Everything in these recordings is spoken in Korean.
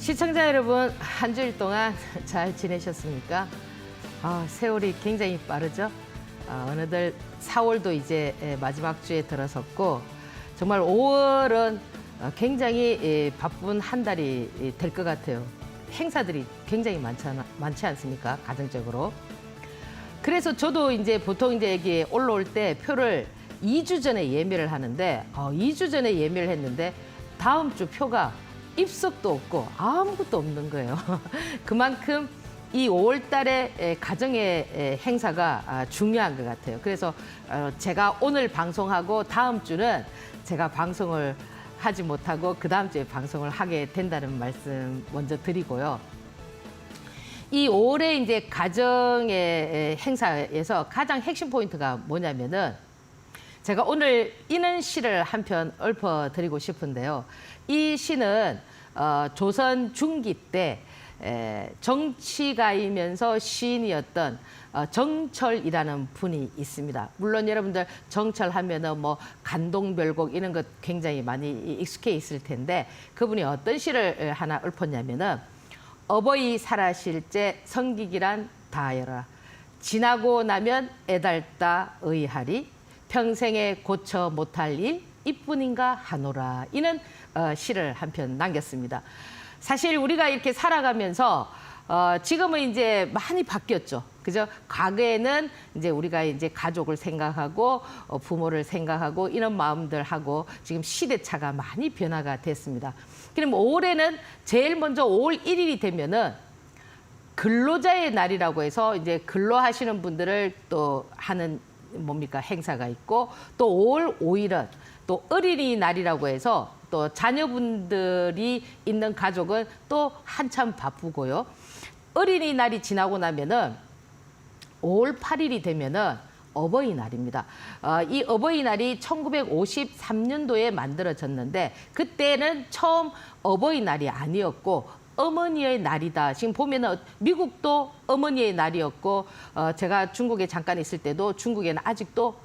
시청자 여러분, 한 주일 동안 잘 지내셨습니까? 세월이 굉장히 빠르죠? 어느덧 4월도 이제 마지막 주에 들어섰고, 정말 5월은 굉장히 바쁜 한 달이 될 것 같아요. 행사들이 굉장히 많지 않습니까? 가정적으로. 그래서 저도 이제 보통 이제 여기 올라올 때 표를 2주 전에 예매를 하는데, 2주 전에 예매를 했는데, 다음 주 표가 입석도 없고 아무것도 없는 거예요. 그만큼 이 5월 달에 가정의 행사가 중요한 것 같아요. 그래서 제가 오늘 방송하고 다음 주는 제가 방송을 하지 못하고 그 다음 주에 방송을 하게 된다는 말씀 먼저 드리고요. 이 5월에 이제 가정의 행사에서 가장 핵심 포인트가 뭐냐면은, 제가 오늘 이는 시를 한 편 읊어드리고 싶은데요. 이 시는 조선 중기 때 정치가이면서 시인이었던 정철이라는 분이 있습니다. 물론 여러분들 정철하면은 뭐 간동별곡 이런 것 굉장히 많이 익숙해 있을 텐데, 그분이 어떤 시를 하나 읊었냐면은, 어버이 살아실 때 성기기란 다하여라. 지나고 나면 애달다 의하리. 평생에 고쳐 못할 일 이뿐인가 하노라. 이는 시를 한 편 남겼습니다. 사실 우리가 이렇게 살아가면서 지금은 이제 많이 바뀌었죠. 그죠? 과거에는 이제 우리가 이제 가족을 생각하고 부모를 생각하고 이런 마음들 하고, 지금 시대차가 많이 변화가 됐습니다. 그럼 올해는 제일 먼저 5월 1일이 되면은 근로자의 날이라고 해서 이제 근로하시는 분들을 또 하는 뭡니까 행사가 있고, 또 5월 5일은 또 어린이날이라고 해서 또 자녀분들이 있는 가족은 또 한참 바쁘고요. 어린이날이 지나고 나면은 5월 8일이 되면은 어버이날입니다. 이 어버이날이 1953년도에 만들어졌는데, 그때는 처음 어버이날이 아니었고 어머니의 날이다. 지금 보면은 미국도 어머니의 날이었고, 제가 중국에 잠깐 있을 때도 중국에는 아직도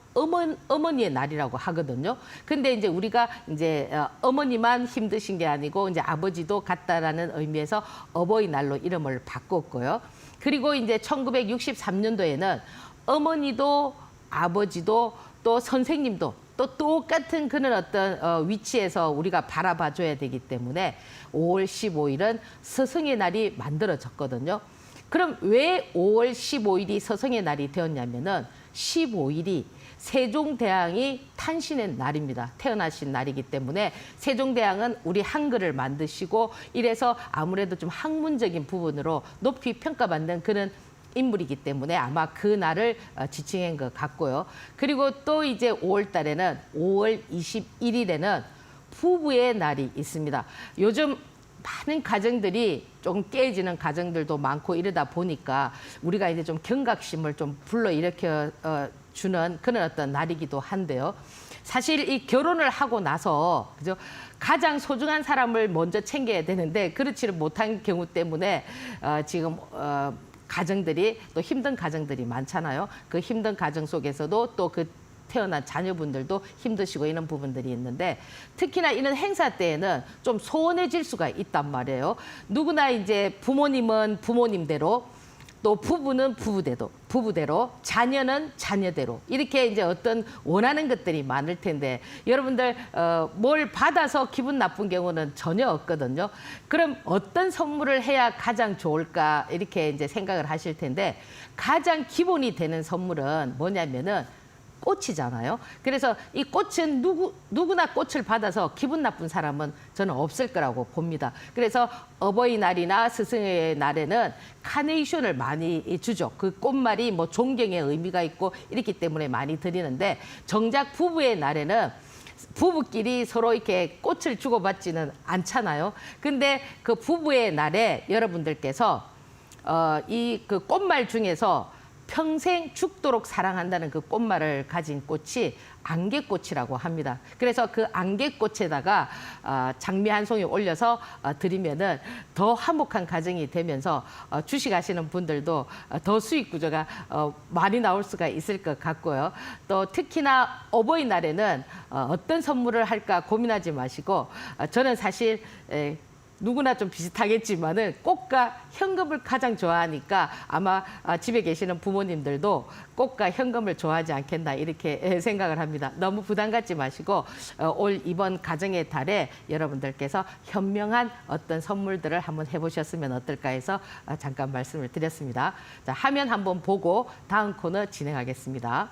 어머니의 날이라고 하거든요. 근데 이제 우리가 이제 어머니만 힘드신 게 아니고 이제 아버지도 같다라는 의미에서 어버이날로 이름을 바꿨고요. 그리고 이제 1963년도에는 어머니도 아버지도 또 선생님도 또 똑같은 그런 어떤 위치에서 우리가 바라봐 줘야 되기 때문에 5월 15일은 스승의 날이 만들어졌거든요. 그럼 왜 5월 15일이 스승의 날이 되었냐면은, 15일이 세종대왕이 탄신의 날입니다. 태어나신 날이기 때문에 세종대왕은 우리 한글을 만드시고, 이래서 아무래도 좀 학문적인 부분으로 높이 평가받는 그런 인물이기 때문에 아마 그 날을 지칭한 것 같고요. 그리고 또 이제 5월 달에는 5월 21일에는 부부의 날이 있습니다. 요즘 많은 가정들이 조금 깨지는 가정들도 많고 이러다 보니까 우리가 이제 좀 경각심을 좀 불러일으켜 주는 그런 어떤 날이기도 한데요. 사실 이 결혼을 하고 나서, 그죠? 가장 소중한 사람을 먼저 챙겨야 되는데 그렇지를 못한 경우 때문에 지금 가정들이 또 힘든 가정들이 많잖아요. 그 힘든 가정 속에서도 또 그 태어난 자녀분들도 힘드시고 이런 부분들이 있는데, 특히나 이런 행사 때에는 좀 소원해질 수가 있단 말이에요. 누구나 이제 부모님은 부모님대로, 또 부부는 부부대로, 자녀는 자녀대로, 이렇게 이제 어떤 원하는 것들이 많을 텐데, 여러분들 뭘 받아서 기분 나쁜 경우는 전혀 없거든요. 그럼 어떤 선물을 해야 가장 좋을까, 이렇게 이제 생각을 하실 텐데, 가장 기본이 되는 선물은 뭐냐면은 꽃이잖아요. 그래서 이 꽃은 누구나 꽃을 받아서 기분 나쁜 사람은 저는 없을 거라고 봅니다. 그래서 어버이날이나 스승의 날에는 카네이션을 많이 주죠. 그 꽃말이 뭐 존경의 의미가 있고 이렇기 때문에 많이 드리는데, 정작 부부의 날에는 부부끼리 서로 이렇게 꽃을 주고받지는 않잖아요. 근데 그 부부의 날에 여러분들께서 이 그 꽃말 중에서 평생 죽도록 사랑한다는 그 꽃말을 가진 꽃이 안개꽃이라고 합니다. 그래서 그 안개꽃에다가 장미 한 송이 올려서 드리면은 더 화목한 가정이 되면서 주식하시는 분들도 더 수익 구조가 많이 나올 수가 있을 것 같고요. 또 특히나 어버이날에는 어떤 선물을 할까 고민하지 마시고, 저는 사실 누구나 좀 비슷하겠지만은 꽃과 현금을 가장 좋아하니까 아마 집에 계시는 부모님들도 꽃과 현금을 좋아하지 않겠나 이렇게 생각을 합니다. 너무 부담 갖지 마시고 올 이번 가정의 달에 여러분들께서 현명한 어떤 선물들을 한번 해보셨으면 어떨까 해서 잠깐 말씀을 드렸습니다. 자, 화면 한번 보고 다음 코너 진행하겠습니다.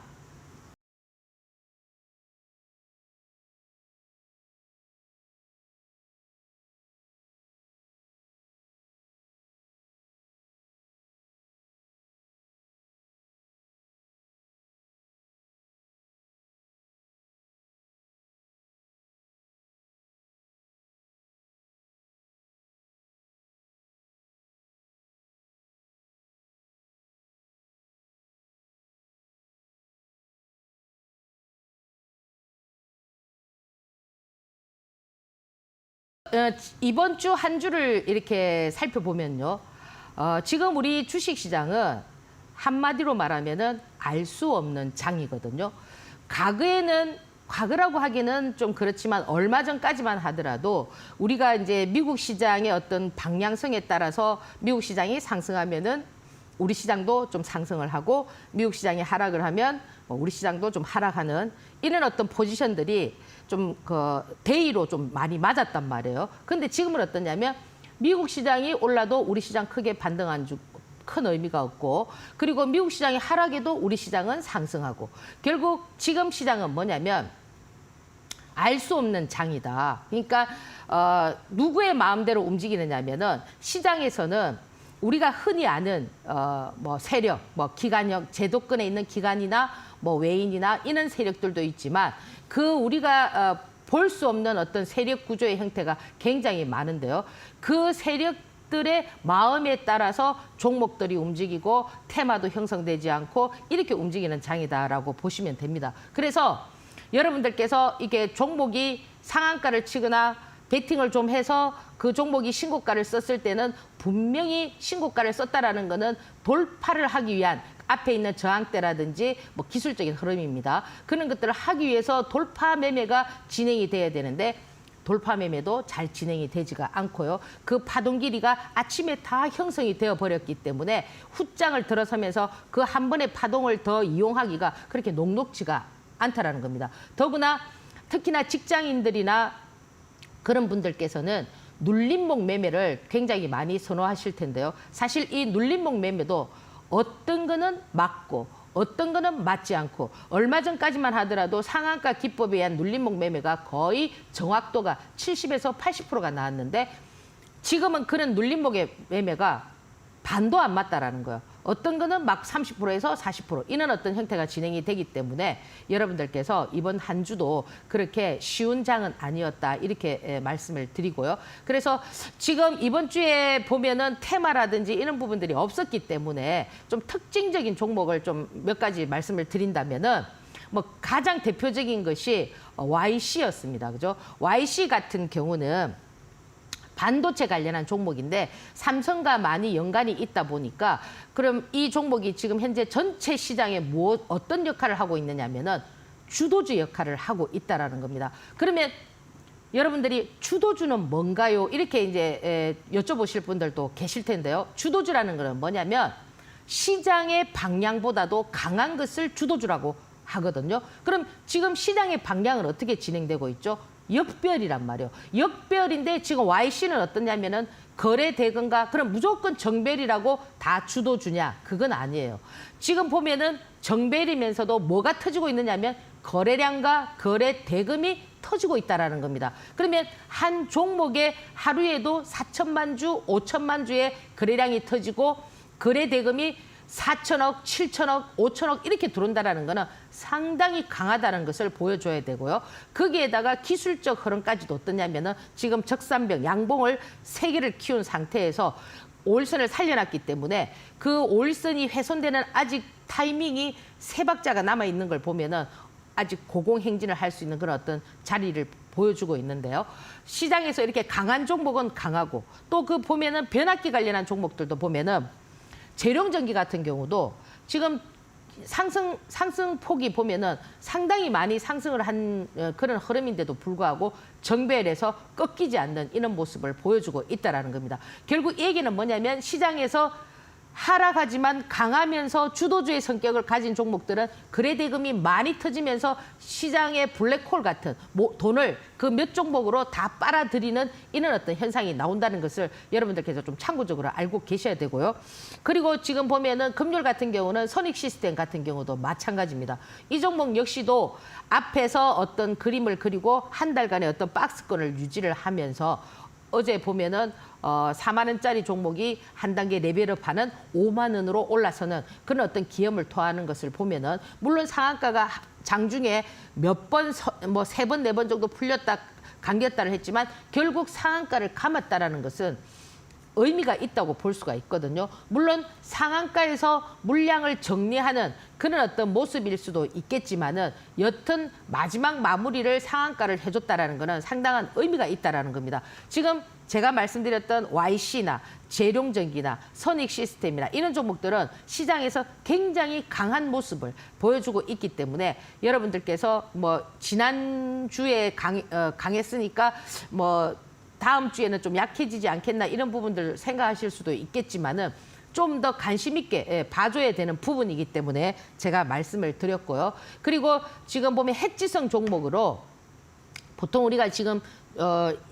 이번 주 한 주를 이렇게 살펴보면요. 지금 우리 주식시장은 한마디로 말하면은 알 수 없는 장이거든요. 과거라고 하기는 좀 그렇지만 얼마 전까지만 하더라도 우리가 이제 미국 시장의 어떤 방향성에 따라서 미국 시장이 상승하면은 우리 시장도 좀 상승을 하고 미국 시장이 하락을 하면 우리 시장도 좀 하락하는 이런 어떤 포지션들이 좀 대의로 좀 많이 맞았단 말이에요. 근데 지금은 어떠냐면 미국 시장이 올라도 우리 시장 크게 반등 안 주고 큰 의미가 없고 그리고 미국 시장이 하락해도 우리 시장은 상승하고 결국 지금 시장은 뭐냐면 알 수 없는 장이다. 그러니까 누구의 마음대로 움직이느냐면은 시장에서는 우리가 흔히 아는 뭐 세력, 뭐 기관형, 제도권에 있는 기관이나 뭐 외인이나 이런 세력들도 있지만 그 우리가 볼 수 없는 어떤 세력 구조의 형태가 굉장히 많은데요. 그 세력들의 마음에 따라서 종목들이 움직이고 테마도 형성되지 않고 이렇게 움직이는 장이다라고 보시면 됩니다. 그래서 여러분들께서 이게 종목이 상한가를 치거나 베팅을 좀 해서 그 종목이 신고가를 썼을 때는 분명히 신고가를 썼다라는 거는 돌파를 하기 위한 앞에 있는 저항대라든지 뭐 기술적인 흐름입니다. 그런 것들을 하기 위해서 돌파 매매가 진행이 돼야 되는데 돌파 매매도 잘 진행이 되지가 않고요. 그 파동 길이가 아침에 다 형성이 되어 버렸기 때문에 후장을 들어서면서 그 한 번의 파동을 더 이용하기가 그렇게 녹록지가 않다라는 겁니다. 더구나 특히나 직장인들이나 그런 분들께서는 눌림목 매매를 굉장히 많이 선호하실 텐데요. 사실 이 눌림목 매매도 어떤 거는 맞고 어떤 거는 맞지 않고 얼마 전까지만 하더라도 상한가 기법에 의한 눌림목 매매가 거의 정확도가 70에서 80%가 나왔는데 지금은 그런 눌림목의 매매가 반도 안 맞다라는 거예요. 어떤 거는 막 30%에서 40% 이런 어떤 형태가 진행이 되기 때문에 여러분들께서 이번 한 주도 그렇게 쉬운 장은 아니었다 이렇게 말씀을 드리고요. 그래서 지금 이번 주에 보면은 테마라든지 이런 부분들이 없었기 때문에 좀 특징적인 종목을 좀 몇 가지 말씀을 드린다면은 뭐 가장 대표적인 것이 YC였습니다. 그죠? YC 같은 경우는 반도체 관련한 종목인데 삼성과 많이 연관이 있다 보니까 그럼 이 종목이 지금 현재 전체 시장에 어떤 역할을 하고 있느냐면은 주도주 역할을 하고 있다라는 겁니다. 그러면 여러분들이 주도주는 뭔가요? 이렇게 이제 여쭤보실 분들도 계실 텐데요. 주도주라는 거는 뭐냐면 시장의 방향보다도 강한 것을 주도주라고 하거든요. 그럼 지금 시장의 방향은 어떻게 진행되고 있죠? 역별이란 말이에요. 역별인데 지금 YC는 어떠냐면은 거래 대금과 그럼 무조건 정별이라고 다 주도주냐? 그건 아니에요. 지금 보면은 정별이면서도 뭐가 터지고 있느냐면 거래량과 거래 대금이 터지고 있다라는 겁니다. 그러면 한 종목에 하루에도 4천만 주, 5천만 주의 거래량이 터지고 거래 대금이 4천억, 7천억, 5천억 이렇게 들어온다는 거는 상당히 강하다는 것을 보여줘야 되고요. 거기에다가 기술적 흐름까지도 어떠냐면은 지금 적산병, 양봉을 3개를 키운 상태에서 올선을 살려놨기 때문에 그 올선이 훼손되는 아직 타이밍이 3박자가 남아있는 걸 보면은 아직 고공행진을 할 수 있는 그런 어떤 자리를 보여주고 있는데요. 시장에서 이렇게 강한 종목은 강하고 또 그 보면은 변압기 관련한 종목들도 보면은 재룡전기 같은 경우도 지금 상승폭이 보면은 상당히 많이 상승을 한 그런 흐름인데도 불구하고 정배열에서 꺾이지 않는 이런 모습을 보여주고 있다라는 겁니다. 결국 이 얘기는 뭐냐면 시장에서 하락하지만 강하면서 주도주의 성격을 가진 종목들은 거래대금이 많이 터지면서 시장의 블랙홀 같은 돈을 그 몇 종목으로 다 빨아들이는 이런 어떤 현상이 나온다는 것을 여러분들께서 좀 참고적으로 알고 계셔야 되고요. 그리고 지금 보면은 금요일 같은 경우는 선익 시스템 같은 경우도 마찬가지입니다. 이 종목 역시도 앞에서 어떤 그림을 그리고 한 달간의 어떤 박스권을 유지를 하면서 어제 보면은 4만 원짜리 종목이 한 단계 레벨업하는 5만 원으로 올라서는 그런 어떤 기염을 토하는 것을 보면은 물론 상한가가 장중에 몇 번, 뭐 3번, 4번 정도 풀렸다, 감겼다를 했지만 결국 상한가를 감았다라는 것은 의미가 있다고 볼 수가 있거든요. 물론 상한가에서 물량을 정리하는 그런 어떤 모습일 수도 있겠지만은 여튼 마지막 마무리를 상한가를 해줬다라는 것은 상당한 의미가 있다라는 겁니다. 지금 제가 말씀드렸던 YC나 재룡전기나 선익 시스템이나 이런 종목들은 시장에서 굉장히 강한 모습을 보여주고 있기 때문에 여러분들께서 뭐 지난주에 강했으니까 뭐 다음 주에는 좀 약해지지 않겠나 이런 부분들 생각하실 수도 있겠지만은 좀 더 관심 있게 봐줘야 되는 부분이기 때문에 제가 말씀을 드렸고요. 그리고 지금 보면 해지성 종목으로 보통 우리가 지금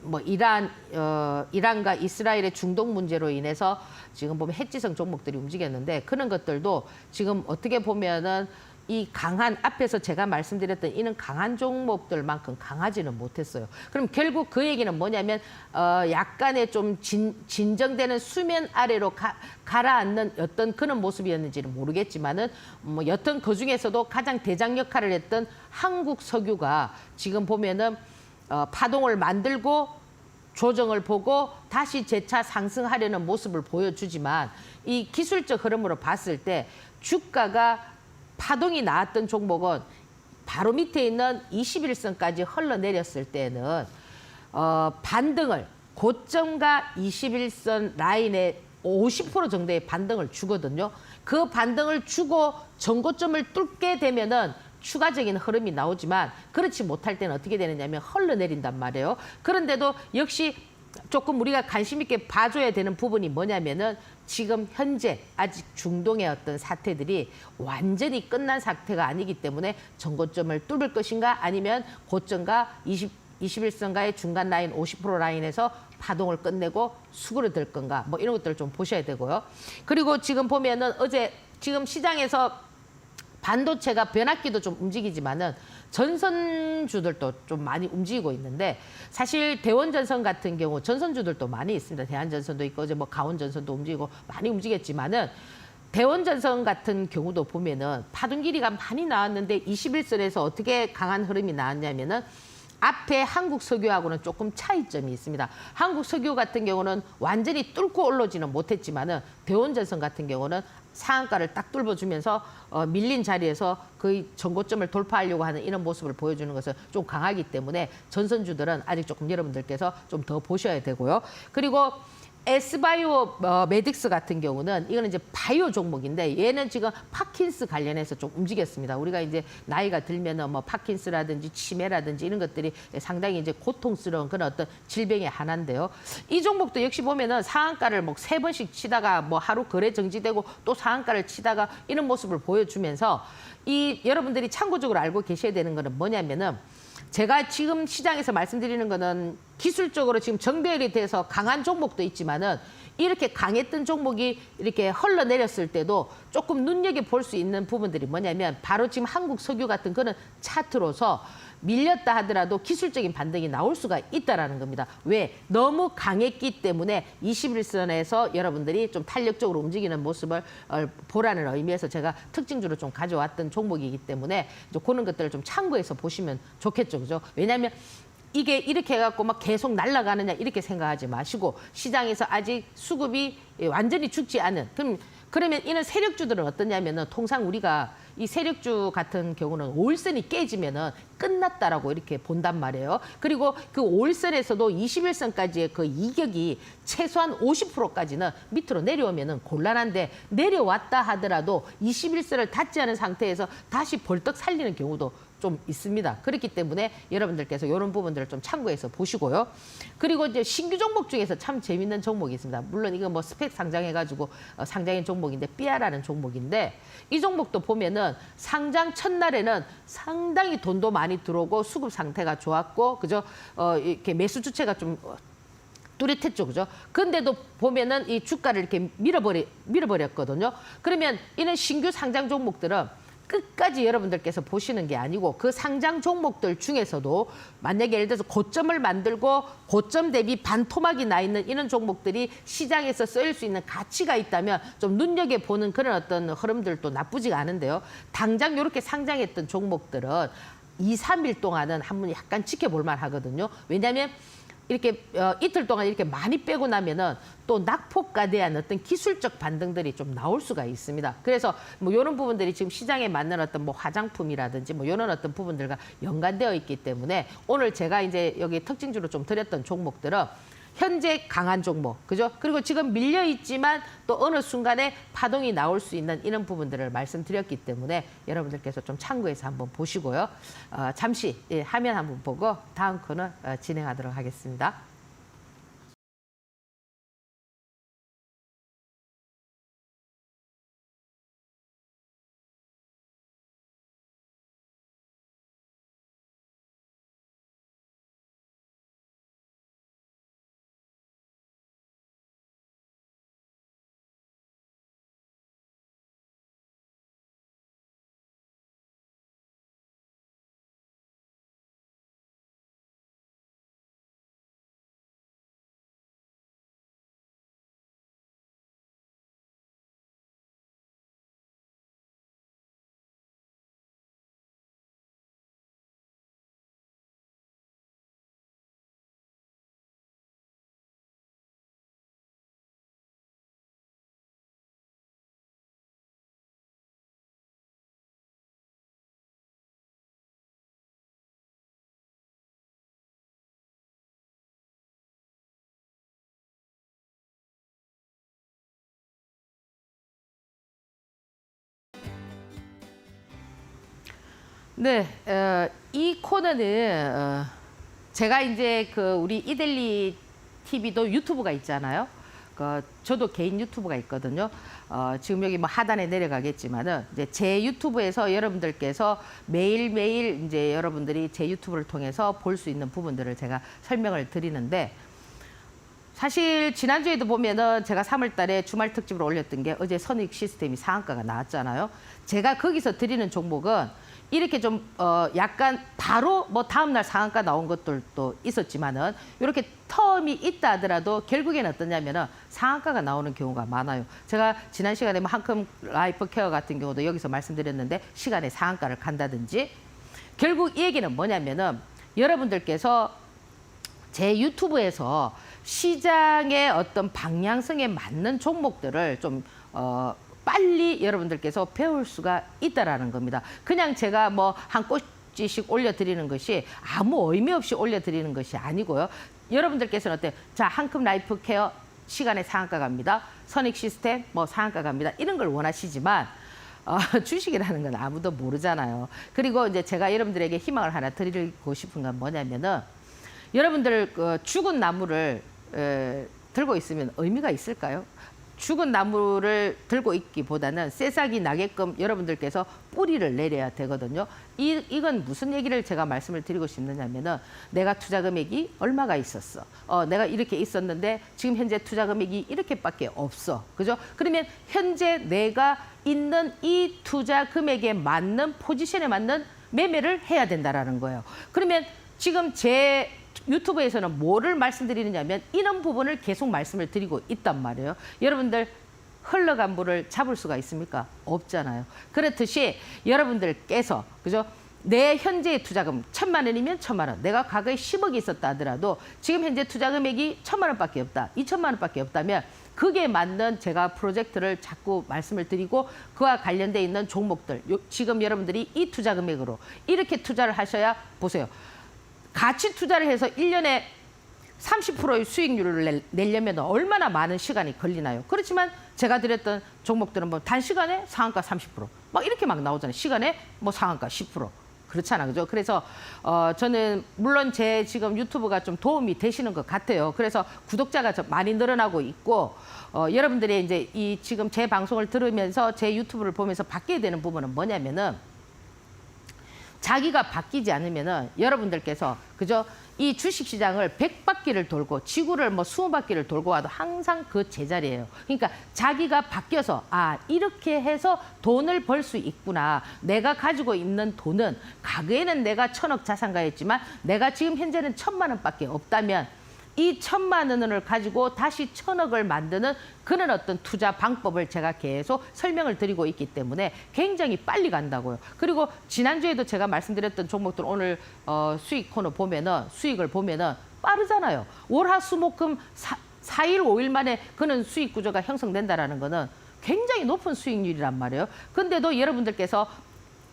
뭐 이란과 이스라엘의 중동 문제로 인해서 지금 보면 해지성 종목들이 움직였는데 그런 것들도 지금 어떻게 보면은 이 강한 앞에서 제가 말씀드렸던 이런 강한 종목들만큼 강하지는 못했어요. 그럼 결국 그 얘기는 뭐냐면 약간의 좀 진정되는 수면 아래로 가라앉는 어떤 그런 모습이었는지는 모르겠지만은 뭐 여튼 그 중에서도 가장 대장 역할을 했던 한국석유가 지금 보면은 파동을 만들고 조정을 보고 다시 재차 상승하려는 모습을 보여주지만 이 기술적 흐름으로 봤을 때 주가가 파동이 나왔던 종목은 바로 밑에 있는 21선까지 흘러내렸을 때는 반등을 고점과 21선 라인에 50% 정도의 반등을 주거든요. 그 반등을 주고 전고점을 뚫게 되면은 추가적인 흐름이 나오지만 그렇지 못할 때는 어떻게 되느냐면 흘러내린단 말이에요. 그런데도 역시 조금 우리가 관심 있게 봐줘야 되는 부분이 뭐냐면은 지금 현재 아직 중동의 어떤 사태들이 완전히 끝난 사태가 아니기 때문에 전고점을 뚫을 것인가 아니면 고점과 21선가의 중간 라인 50% 라인에서 파동을 끝내고 수그러들 건가 뭐 이런 것들을 좀 보셔야 되고요. 그리고 지금 보면은 어제 지금 시장에서 반도체가 변압기도 좀 움직이지만은 전선주들도 좀 많이 움직이고 있는데 사실 대원전선 같은 경우 전선주들도 많이 있습니다. 대한전선도 있고 어제 뭐 강원전선도 움직이고 많이 움직였지만은 대원전선 같은 경우도 보면은 파동 길이가 많이 나왔는데 21선에서 어떻게 강한 흐름이 나왔냐면은 앞에 한국석유하고는 조금 차이점이 있습니다. 한국석유 같은 경우는 완전히 뚫고 올라오지는 못했지만은 대원전선 같은 경우는 상한가를 딱 뚫어주면서 밀린 자리에서 거의 전고점을 돌파하려고 하는 이런 모습을 보여주는 것은 좀 강하기 때문에 전선주들은 아직 조금 여러분들께서 좀 더 보셔야 되고요. 그리고 S바이오 메딕스 같은 경우는 이거는 이제 바이오 종목인데 얘는 지금 파킨스 관련해서 좀 움직였습니다. 우리가 이제 나이가 들면은 뭐 파킨스라든지 치매라든지 이런 것들이 상당히 이제 고통스러운 그런 어떤 질병의 하나인데요. 이 종목도 역시 보면은 상한가를 뭐 3번씩 치다가 뭐 하루 거래 정지되고 또 상한가를 치다가 이런 모습을 보여주면서 이 여러분들이 참고적으로 알고 계셔야 되는 거는 뭐냐면은 제가 지금 시장에서 말씀드리는 거는 기술적으로 지금 정배열이 돼서 강한 종목도 있지만은 이렇게 강했던 종목이 이렇게 흘러내렸을 때도 조금 눈여겨볼 수 있는 부분들이 뭐냐면 바로 지금 한국석유 같은 그런 차트로서 밀렸다 하더라도 기술적인 반등이 나올 수가 있다라는 겁니다. 왜? 너무 강했기 때문에 21선에서 여러분들이 좀 탄력적으로 움직이는 모습을 보라는 의미에서 제가 특징주로 좀 가져왔던 종목이기 때문에 이제 그런 것들을 좀 참고해서 보시면 좋겠죠. 그죠? 왜냐하면 이게 이렇게 해갖고 막 계속 날아가느냐 이렇게 생각하지 마시고 시장에서 아직 수급이 완전히 죽지 않은 그럼 그러면 이런 세력주들은 어떠냐면은 통상 우리가 이 세력주 같은 경우는 5일선이 깨지면은 끝났다라고 이렇게 본단 말이에요. 그리고 그 5일선에서도 21선까지의 그 이격이 최소한 50%까지는 밑으로 내려오면은 곤란한데 내려왔다 하더라도 21선을 닿지 않은 상태에서 다시 벌떡 살리는 경우도 좀 있습니다. 그렇기 때문에 여러분들께서 이런 부분들을 좀 참고해서 보시고요. 그리고 이제 신규 종목 중에서 참 재밌는 종목이 있습니다. 물론 이거 뭐 스펙 상장해가지고 상장인 종목인데 삐아라는 종목인데 이 종목도 보면은 상장 첫날에는 상당히 돈도 많이 들어오고 수급 상태가 좋았고 그죠? 이렇게 매수 주체가 좀 뚜렷했죠, 그죠? 근데도 보면은 이 주가를 이렇게 밀어버렸거든요. 그러면 이런 신규 상장 종목들은 끝까지 여러분들께서 보시는 게 아니고 그 상장 종목들 중에서도 만약에 예를 들어서 고점을 만들고 고점 대비 반토막이 나 있는 이런 종목들이 시장에서 쓰일 수 있는 가치가 있다면 좀 눈여겨보는 그런 어떤 흐름들도 나쁘지가 않은데요. 당장 이렇게 상장했던 종목들은 2, 3일 동안은 한번 약간 지켜볼 만하거든요. 왜냐하면 이렇게 이틀 동안 이렇게 많이 빼고 나면은 또 낙폭과 대한 어떤 기술적 반등들이 좀 나올 수가 있습니다. 그래서 뭐 이런 부분들이 지금 시장에 맞는 어떤 뭐 화장품이라든지 뭐 이런 어떤 부분들과 연관되어 있기 때문에 오늘 제가 이제 여기 특징주로 좀 드렸던 종목들은 현재 강한 종목, 그죠? 그리고 지금 밀려 있지만 또 어느 순간에 파동이 나올 수 있는 이런 부분들을 말씀드렸기 때문에 여러분들께서 좀 참고해서 한번 보시고요. 잠시 화면 한번 보고 다음 코너 진행하도록 하겠습니다. 네, 이 코너는 제가 이제 그 우리 이델리 TV도 유튜브가 있잖아요. 저도 개인 유튜브가 있거든요. 지금 여기 뭐 하단에 내려가겠지만은 이제 제 유튜브에서 여러분들께서 매일매일 이제 여러분들이 제 유튜브를 통해서 볼 수 있는 부분들을 제가 설명을 드리는데 사실 지난주에도 보면은 제가 3월 달에 주말 특집으로 올렸던 게 어제 선익 시스템이 상한가가 나왔잖아요. 제가 거기서 드리는 종목은 이렇게 좀 약간 바로 뭐 다음날 상한가 나온 것들도 있었지만은 이렇게 텀이 있다 하더라도 결국에는 어떠냐면은 상한가가 나오는 경우가 많아요. 제가 지난 시간에 뭐 한컴 라이프 케어 같은 경우도 여기서 말씀드렸는데 시간에 상한가를 간다든지 결국 이 얘기는 뭐냐면은 여러분들께서 제 유튜브에서 시장의 어떤 방향성에 맞는 종목들을 좀 빨리 여러분들께서 배울 수가 있다라는 겁니다. 그냥 제가 뭐 한 꼬치씩 올려드리는 것이 아무 의미 없이 올려드리는 것이 아니고요. 여러분들께서는 어때요? 자, 한컴 라이프 케어 시간에 상한가 갑니다. 선익 시스템 뭐 상한가 갑니다. 이런 걸 원하시지만 주식이라는 건 아무도 모르잖아요. 그리고 이제 제가 여러분들에게 희망을 하나 드리고 싶은 건 뭐냐면은 여러분들 죽은 나무를 들고 있으면 의미가 있을까요? 죽은 나무를 들고 있기보다는 새싹이 나게끔 여러분들께서 뿌리를 내려야 되거든요. 이건 무슨 얘기를 제가 말씀을 드리고 싶느냐면은 내가 투자 금액이 얼마가 있었어. 내가 이렇게 있었는데 지금 현재 투자 금액이 이렇게밖에 없어. 그죠? 그러면 현재 내가 있는 이 투자 금액에 맞는 포지션에 맞는 매매를 해야 된다라는 거예요. 그러면 지금 제 유튜브에서는 뭐를 말씀드리느냐면 이런 부분을 계속 말씀을 드리고 있단 말이에요. 여러분들 흘러간 물을 잡을 수가 있습니까? 없잖아요. 그렇듯이 여러분들께서 그죠? 내 현재의 투자금 1,000만 원이면 1,000만 원. 내가 과거에 10억이 있었다 하더라도 지금 현재 투자 금액이 1,000만 원밖에 없다. 2,000만 원밖에 없다면 그게 맞는 제가 프로젝트를 자꾸 말씀을 드리고 그와 관련돼 있는 종목들 지금 여러분들이 이 투자 금액으로 이렇게 투자를 하셔야 보세요. 가치 투자를 해서 1년에 30%의 수익률을 내려면 얼마나 많은 시간이 걸리나요? 그렇지만 제가 드렸던 종목들은 뭐 단시간에 상한가 30%막 이렇게 막 나오잖아요. 시간에 뭐 상한가 10%. 그렇잖아, 그죠? 그래서 저는 물론 제 지금 유튜브가 좀 도움이 되시는 것 같아요. 그래서 구독자가 좀 많이 늘어나고 있고 여러분들이 이제 이 지금 제 방송을 들으면서 제 유튜브를 보면서 바뀌게 되는 부분은 뭐냐면은 자기가 바뀌지 않으면은 여러분들께서 그죠? 이 주식시장을 100바퀴를 돌고 지구를 뭐 20바퀴를 돌고 와도 항상 그 제자리예요. 그러니까 자기가 바뀌어서 아 이렇게 해서 돈을 벌 수 있구나. 내가 가지고 있는 돈은 과거에는 내가 1000억 자산가였지만 내가 지금 현재는 1000만 원밖에 없다면 이 1000만 원을 가지고 다시 1000억을 만드는 그런 어떤 투자 방법을 제가 계속 설명을 드리고 있기 때문에 굉장히 빨리 간다고요. 그리고 지난주에도 제가 말씀드렸던 종목들 오늘 수익 코너 보면은 수익을 보면은 빠르잖아요. 월화수목금 4일 5일 만에 그는 수익 구조가 형성된다라는 거는 굉장히 높은 수익률이란 말이에요. 근데도 여러분들께서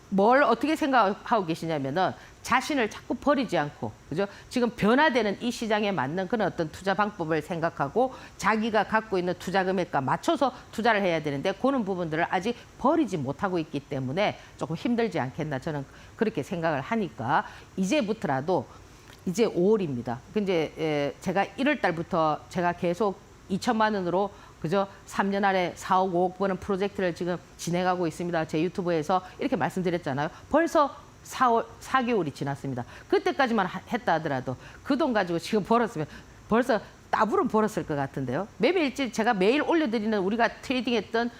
뭘 어떻게 생각하고 계시냐면은 자신을 자꾸 버리지 않고 그죠? 지금 변화되는 이 시장에 맞는 그런 어떤 투자 방법을 생각하고 자기가 갖고 있는 투자 금액과 맞춰서 투자를 해야 되는데 그런 부분들을 아직 버리지 못하고 있기 때문에 조금 힘들지 않겠나 저는 그렇게 생각을 하니까 이제부터라도 이제 5월입니다. 근데 제가 1월 달부터 제가 계속 2천만 원으로 그죠? 3년 안에 4억, 5억 버는 프로젝트를 지금 진행하고 있습니다. 제 유튜브에서 이렇게 말씀드렸잖아요. 벌써 4개월이 지났습니다. 그때까지만 했다 하더라도 그 돈 가지고 지금 벌었으면 벌써 따블은 벌었을 것 같은데요. 매매일지 제가 매일 올려드리는 우리가 트레이딩했던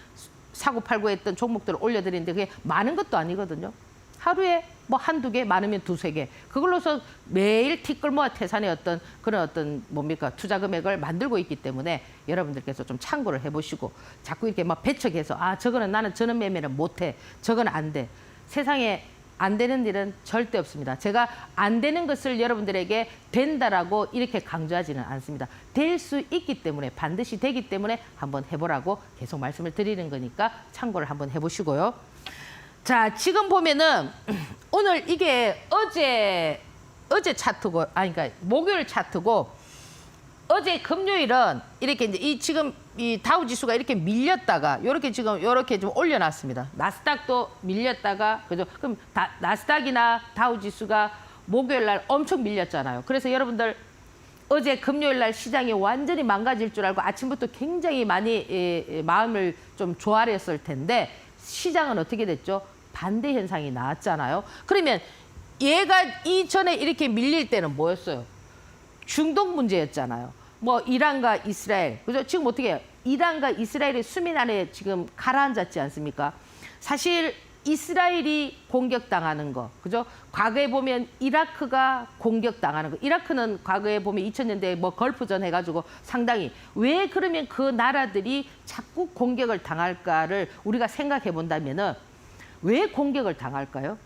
사고 팔고 했던 종목들을 올려드리는데 그게 많은 것도 아니거든요. 하루에 뭐 한두 개, 많으면 두세 개. 그걸로서 매일 티끌모아 태산의 어떤 그런 어떤 뭡니까 투자 금액을 만들고 있기 때문에 여러분들께서 좀 참고를 해보시고 자꾸 이렇게 막 배척해서 아 저거는 나는 저런 매매는 못해, 저거는 안 돼. 세상에 안 되는 일은 절대 없습니다. 제가 안 되는 것을 여러분들에게 된다라고 이렇게 강조하지는 않습니다. 될 수 있기 때문에 반드시 되기 때문에 한번 해보라고 계속 말씀을 드리는 거니까 참고를 한번 해보시고요. 자, 지금 보면은 오늘 이게 어제 차트고, 그러니까 목요일 차트고 어제 금요일은 이렇게 이제 이 지금 이 다우 지수가 이렇게 밀렸다가 이렇게 지금 이렇게 좀 올려놨습니다. 나스닥도 밀렸다가 그죠? 그럼 나스닥이나 다우 지수가 목요일 날 엄청 밀렸잖아요. 그래서 여러분들 어제 금요일 날 시장이 완전히 망가질 줄 알고 아침부터 굉장히 많이 마음을 좀 조아렸을 텐데 시장은 어떻게 됐죠? 반대 현상이 나왔잖아요. 그러면 얘가 이전에 이렇게 밀릴 때는 뭐였어요? 중동 문제였잖아요. 뭐 이란과 이스라엘, 그죠? 지금 어떻게 해요? 이란과 이스라엘의 수면 안에 지금 가라앉았지 않습니까? 사실 이스라엘이 공격당하는 거, 그죠? 과거에 보면 이라크가 공격당하는 거. 이라크는 과거에 보면 2000년대에 뭐 걸프전 해가지고 상당히 왜 그러면 그 나라들이 자꾸 공격을 당할까를 우리가 생각해 본다면은 왜 공격을 당할까요?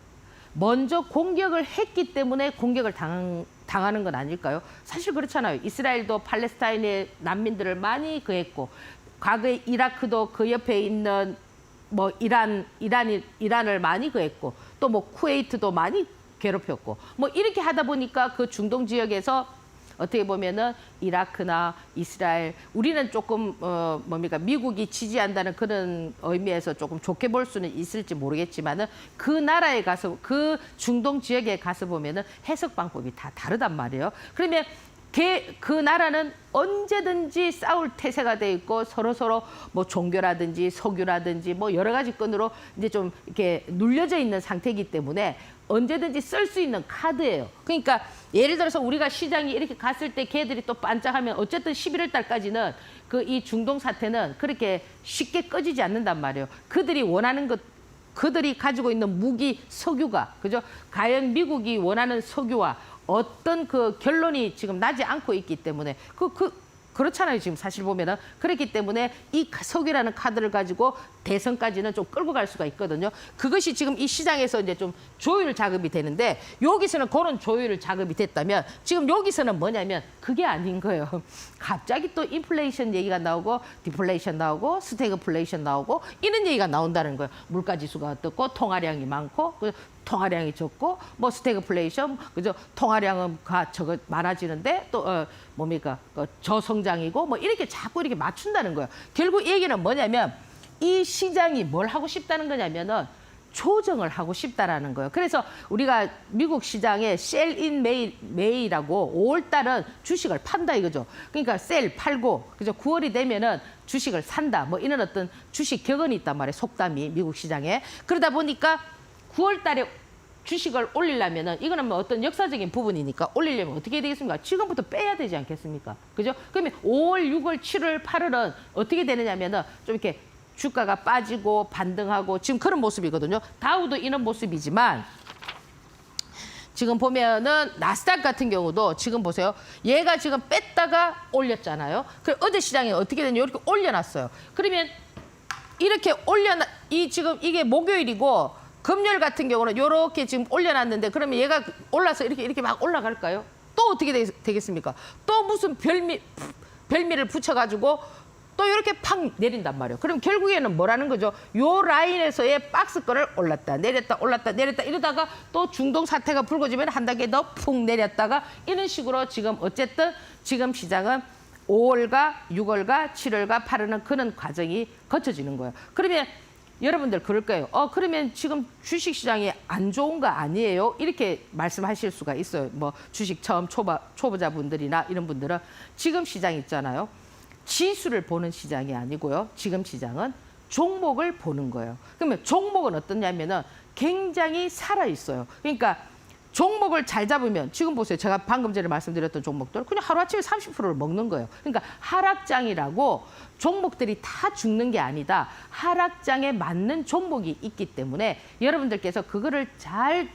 먼저 공격을 했기 때문에 공격을 당하는 건 아닐까요? 사실 그렇잖아요. 이스라엘도 팔레스타인의 난민들을 많이 구했고 과거에 이라크도 그 옆에 있는 뭐 이란을 많이 구했고 또 뭐 쿠웨이트도 많이 괴롭혔고 뭐 이렇게 하다 보니까 그 중동 지역에서 어떻게 보면은 이라크나 이스라엘 우리는 조금 뭡니까 미국이 지지한다는 그런 의미에서 조금 좋게 볼 수는 있을지 모르겠지만은 그 나라에 가서 그 중동 지역에 가서 보면은 해석 방법이 다 다르단 말이에요. 그러면 그 나라는 언제든지 싸울 태세가 돼 있고 서로 뭐 종교라든지 석유라든지 뭐 여러 가지 건으로 이제 좀 이렇게 눌려져 있는 상태이기 때문에 언제든지 쓸 수 있는 카드예요. 그러니까 예를 들어서 우리가 시장이 이렇게 갔을 때 걔들이 또 반짝하면 어쨌든 11월 달까지는 그 이 중동 사태는 그렇게 쉽게 꺼지지 않는단 말이에요. 그들이 원하는 것 그들이 가지고 있는 무기 석유가 그죠? 과연 미국이 원하는 석유와 어떤 그 결론이 지금 나지 않고 있기 때문에 그렇잖아요. 지금 사실 보면은 그렇기 때문에 이 석유라는 카드를 가지고 대선까지는 좀 끌고 갈 수가 있거든요. 그것이 지금 이 시장에서 이제 좀 조율 작업이 되는데 여기서는 그런 조율 작업이 됐다면 지금 여기서는 뭐냐면 그게 아닌 거예요. 갑자기 또 인플레이션 얘기가 나오고 디플레이션 나오고 스태그플레이션 나오고 이런 얘기가 나온다는 거예요. 물가 지수가 어떻고 통화량이 많고 통화량이 적고 뭐 스태그플레이션 그죠? 통화량은 저거 많아지는데 또 뭡니까? 저성장이고 뭐 이렇게 자꾸 이렇게 맞춘다는 거예요. 결국 이 얘기는 뭐냐면 이 시장이 뭘 하고 싶다는 거냐면은 조정을 하고 싶다라는 거예요. 그래서 우리가 미국 시장에 셀인 메이라고 5월 달은 주식을 판다 이거죠. 그러니까 셀 팔고 그죠? 9월이 되면은 주식을 산다. 뭐 이런 어떤 주식 격언이 있단 말이에요. 속담이 미국 시장에. 그러다 보니까 9월 달에 주식을 올리려면은 이거는 뭐 어떤 역사적인 부분이니까 올리려면 어떻게 되겠습니까? 지금부터 빼야 되지 않겠습니까? 그죠? 그러면 5월, 6월, 7월, 8월은 어떻게 되느냐면은 좀 이렇게 주가가 빠지고 반등하고 지금 그런 모습이거든요. 다우도 이런 모습이지만 지금 보면은 나스닥 같은 경우도 지금 보세요. 얘가 지금 뺐다가 올렸잖아요. 그 어제 시장에 어떻게 되냐 이렇게 올려놨어요. 그러면 이렇게 지금 이게 목요일이고 금요일 같은 경우는 이렇게 지금 올려놨는데 그러면 얘가 올라서 이렇게 막 올라갈까요? 또 어떻게 되겠습니까? 또 무슨 별미를 붙여가지고 또 이렇게 팍 내린단 말이에요. 그럼 결국에는 뭐라는 거죠? 요 라인에서의 박스권을 올랐다 내렸다 올랐다 내렸다 이러다가 또 중동 사태가 불거지면 한 단계 더 푹 내렸다가 이런 식으로 지금 어쨌든 지금 시장은 5월과 6월과 7월과 8월은 그런 과정이 거쳐지는 거예요. 그러면 여러분들 그럴 거예요. 그러면 지금 주식시장이 안 좋은 거 아니에요? 이렇게 말씀하실 수가 있어요. 뭐 주식 처음 초보자분들이나 이런 분들은 지금 시장 있잖아요. 지수를 보는 시장이 아니고요. 지금 시장은 종목을 보는 거예요. 그러면 종목은 어떠냐면은 굉장히 살아있어요. 그러니까 종목을 잘 잡으면 지금 보세요. 제가 방금 전에 말씀드렸던 종목들 그냥 하루아침에 30%를 먹는 거예요. 그러니까 하락장이라고 종목들이 다 죽는 게 아니다. 하락장에 맞는 종목이 있기 때문에 여러분들께서 그거를 잘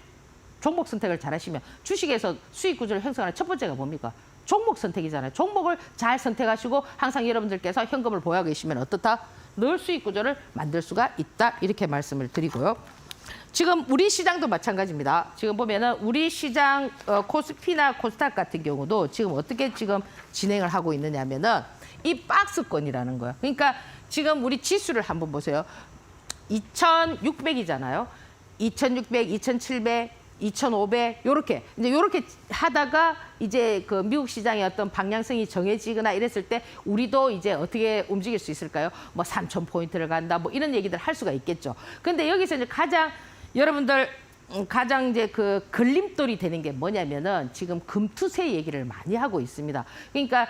종목 선택을 잘 하시면 주식에서 수익 구조를 형성하는 첫 번째가 뭡니까? 종목 선택이잖아요. 종목을 잘 선택하시고 항상 여러분들께서 현금을 보유하고 계시면 어떻다? 늘 수익 구조를 만들 수가 있다. 이렇게 말씀을 드리고요. 지금 우리 시장도 마찬가지입니다. 지금 보면은 우리 시장 코스피나 코스닥 같은 경우도 지금 어떻게 지금 진행을 하고 있느냐면은 이 박스권이라는 거예요. 그러니까 지금 우리 지수를 한번 보세요. 2,600이잖아요. 2,600, 2,700, 2,500 요렇게 이제 요렇게 하다가 이제 그 미국 시장의 어떤 방향성이 정해지거나 이랬을 때 우리도 이제 어떻게 움직일 수 있을까요? 뭐 3,000포인트를 간다 뭐 이런 얘기들 할 수가 있겠죠. 근데 여기서 이제 여러분들 가장 이제 그 걸림돌이 되는 게 뭐냐면은 지금 금투세 얘기를 많이 하고 있습니다. 그러니까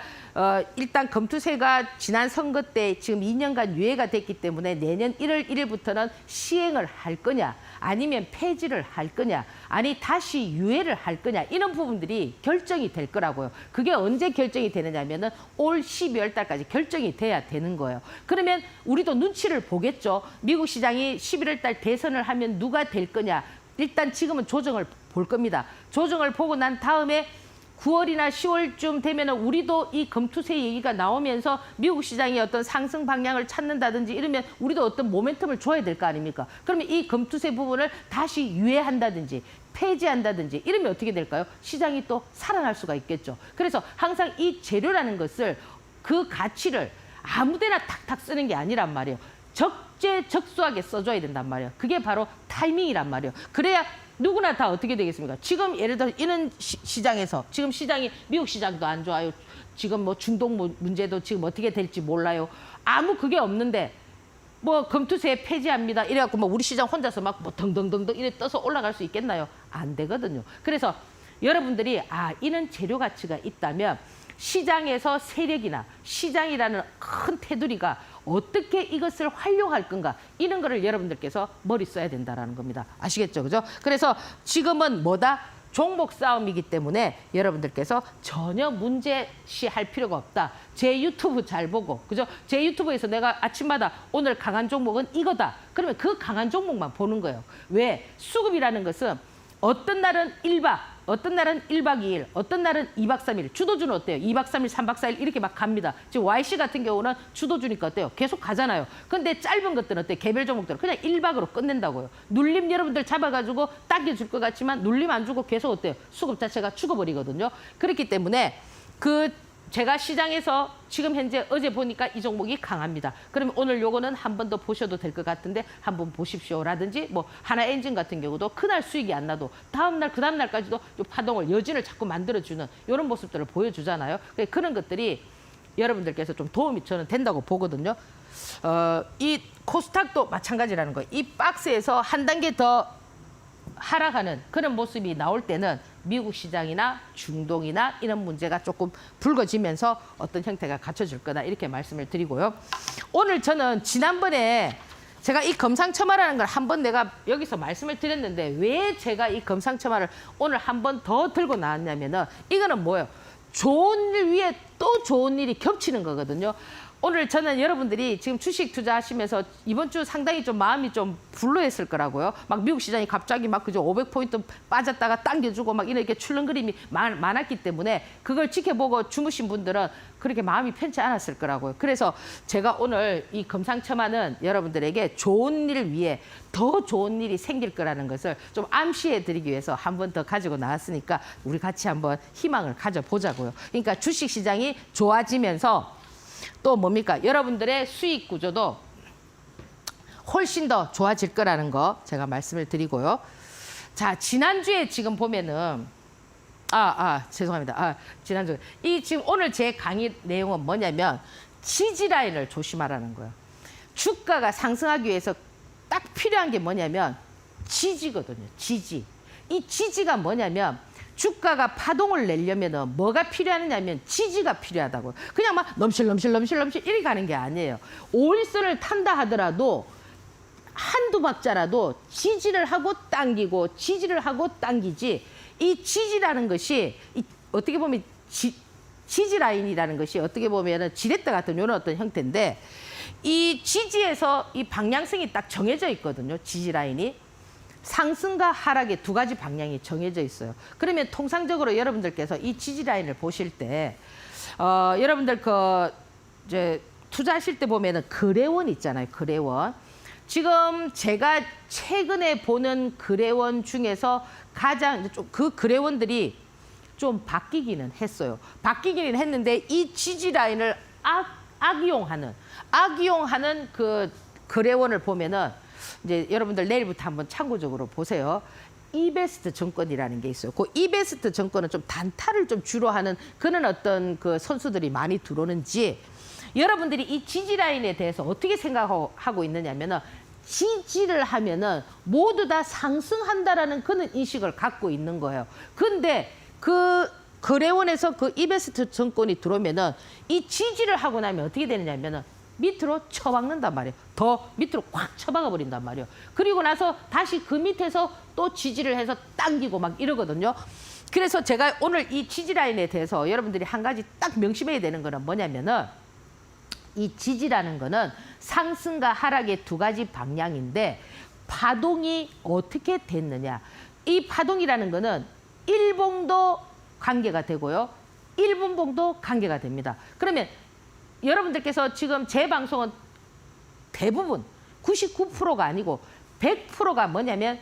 일단 금투세가 지난 선거 때 지금 2년간 유예가 됐기 때문에 내년 1월 1일부터는 시행을 할 거냐 아니면 폐지를 할 거냐 아니 다시 유예를 할 거냐 이런 부분들이 결정이 될 거라고요. 그게 언제 결정이 되느냐면은 올 12월 달까지 결정이 돼야 되는 거예요. 그러면 우리도 눈치를 보겠죠. 미국 시장이 11월 달 대선을 하면 누가 될 거냐. 일단 지금은 조정을 볼 겁니다. 조정을 보고 난 다음에 9월이나 10월쯤 되면은 우리도 이 금투세 얘기가 나오면서 미국 시장이 어떤 상승 방향을 찾는다든지 이러면 우리도 어떤 모멘텀을 줘야 될 거 아닙니까? 그러면 이 금투세 부분을 다시 유예한다든지 폐지한다든지 이러면 어떻게 될까요? 시장이 또 살아날 수가 있겠죠. 그래서 항상 이 재료라는 것을 그 가치를 아무데나 탁탁 쓰는 게 아니란 말이에요. 적재적소하게 써줘야 된단 말이에요. 그게 바로 타이밍이란 말이에요. 그래야 누구나 다 어떻게 되겠습니까? 지금 예를 들어 이런 시장에서 지금 시장이 미국 시장도 안 좋아요. 지금 뭐 중동 문제도 지금 어떻게 될지 몰라요. 아무 그게 없는데 뭐 금투세 폐지합니다. 이래갖고 뭐 우리 시장 혼자서 막 뭐 덩덩덩덩 이래 떠서 올라갈 수 있겠나요? 안 되거든요. 그래서 여러분들이 이런 재료 가치가 있다면 시장에서 세력이나 시장이라는 큰 테두리가 어떻게 이것을 활용할 건가 이런 거를 여러분들께서 머리 써야 된다는 겁니다. 아시겠죠? 그죠? 그래서 지금은 뭐다? 종목 싸움이기 때문에 여러분들께서 전혀 문제시할 필요가 없다. 제 유튜브 잘 보고, 그죠? 제 유튜브에서 내가 아침마다 오늘 강한 종목은 이거다. 그러면 그 강한 종목만 보는 거예요. 왜? 수급이라는 것은 어떤 날은 1바, 어떤 날은 1박 2일, 어떤 날은 2박 3일. 주도주는 어때요? 2박 3일, 3박 4일 이렇게 막 갑니다. 지금 YC 같은 경우는 주도주니까 어때요? 계속 가잖아요. 근데 짧은 것들은 어때요? 개별 종목들은 그냥 1박으로 끝낸다고요. 눌림 여러분들 잡아가지고 당겨줄 것 같지만 눌림 안 주고 계속 어때요? 수급 자체가 죽어버리거든요. 그렇기 때문에 제가 시장에서 지금 현재 어제 보니까 이 종목이 강합니다. 그러면 오늘 요거는 한 번 더 보셔도 될 것 같은데 한번 보십시오라든지 뭐 하나 엔진 같은 경우도 그날 수익이 안 나도 다음날 그다음 날까지도 요 파동을 여진을 자꾸 만들어주는 이런 모습들을 보여주잖아요. 그런 것들이 여러분들께서 좀 도움이 저는 된다고 보거든요. 이 코스닥도 마찬가지라는 거예요. 이 박스에서 한 단계 더 하락하는 그런 모습이 나올 때는 미국 시장이나 중동이나 이런 문제가 조금 불거지면서 어떤 형태가 갖춰질 거다 이렇게 말씀을 드리고요. 오늘 저는 지난번에 제가 이 금상첨화라는 걸 한 번 내가 여기서 말씀을 드렸는데 왜 제가 이 금상첨화를 오늘 한 번 더 들고 나왔냐면은 이거는 뭐예요? 좋은 일 위에 또 좋은 일이 겹치는 거거든요. 오늘 저는 여러분들이 지금 주식 투자하시면서 이번 주 상당히 좀 마음이 좀 불루했을 거라고요. 막 미국 시장이 갑자기 막 그저 500포인트 빠졌다가 당겨주고 막 이렇게 출렁거림이 많았기 때문에 그걸 지켜보고 주무신 분들은 그렇게 마음이 편치 않았을 거라고요. 그래서 제가 오늘 이 금상첨화는 여러분들에게 좋은 일을 위해 더 좋은 일이 생길 거라는 것을 좀 암시해 드리기 위해서 한 번 더 가지고 나왔으니까 우리 같이 한번 희망을 가져보자고요. 그러니까 주식 시장이 좋아지면서 또 뭡니까? 여러분들의 수익 구조도 훨씬 더 좋아질 거라는 거 제가 말씀을 드리고요. 자, 지난주에 지금 보면은 죄송합니다. 지난주에 지금 오늘 제 강의 내용은 뭐냐면 지지 라인을 조심하라는 거예요. 주가가 상승하기 위해서 딱 필요한 게 뭐냐면 지지거든요. 지지. 이 지지가 뭐냐면 주가가 파동을 내려면 뭐가 필요하냐면 지지가 필요하다고요. 그냥 막 넘실넘실 이렇게 가는 게 아니에요. 5일선을 탄다 하더라도 한두 박자라도 지지를 하고 당기고 지지를 하고 당기지 이 지지라는 것이 어떻게 보면 지지 라인이라는 것이 어떻게 보면 지렛대 같은 이런 어떤 형태인데 이 지지에서 이 방향성이 딱 정해져 있거든요. 지지 라인이. 상승과 하락의 두 가지 방향이 정해져 있어요. 그러면 통상적으로 여러분들께서 이 지지 라인을 보실 때 여러분들 이제 투자하실 때 보면은 거래원 있잖아요. 거래원. 지금 제가 최근에 보는 거래원 중에서 가장 그 거래원들이 좀 바뀌기는 했어요. 바뀌기는 했는데 이 지지 라인을 악이용하는 그 거래원을 보면은 이제 여러분들 내일부터 한번 참고적으로 보세요. 이베스트 증권이라는 게 있어요. 그 이베스트 증권은 좀 단타를 좀 주로 하는 그런 어떤 그 선수들이 많이 들어오는지 여러분들이 이 지지 라인에 대해서 어떻게 생각하고 있느냐면은 지지를 하면은 모두 다 상승한다라는 그런 인식을 갖고 있는 거예요. 근데 그 거래원에서 그 이베스트 증권이 들어오면은 이 지지를 하고 나면 어떻게 되느냐면은 밑으로 쳐박는단 말이에요. 더 밑으로 꽉 쳐박아 버린단 말이에요. 그리고 나서 다시 그 밑에서 또 지지를 해서 당기고 막 이러거든요. 그래서 제가 오늘 이 지지 라인에 대해서 여러분들이 한 가지 딱 명심해야 되는 거는 뭐냐면은 이 지지라는 거는 상승과 하락의 두 가지 방향인데 파동이 어떻게 됐느냐. 이 파동이라는 거는 일봉도 관계가 되고요. 1분봉도 관계가 됩니다. 그러면 여러분들께서 지금 제 방송은 대부분 99%가 아니고 100%가 뭐냐면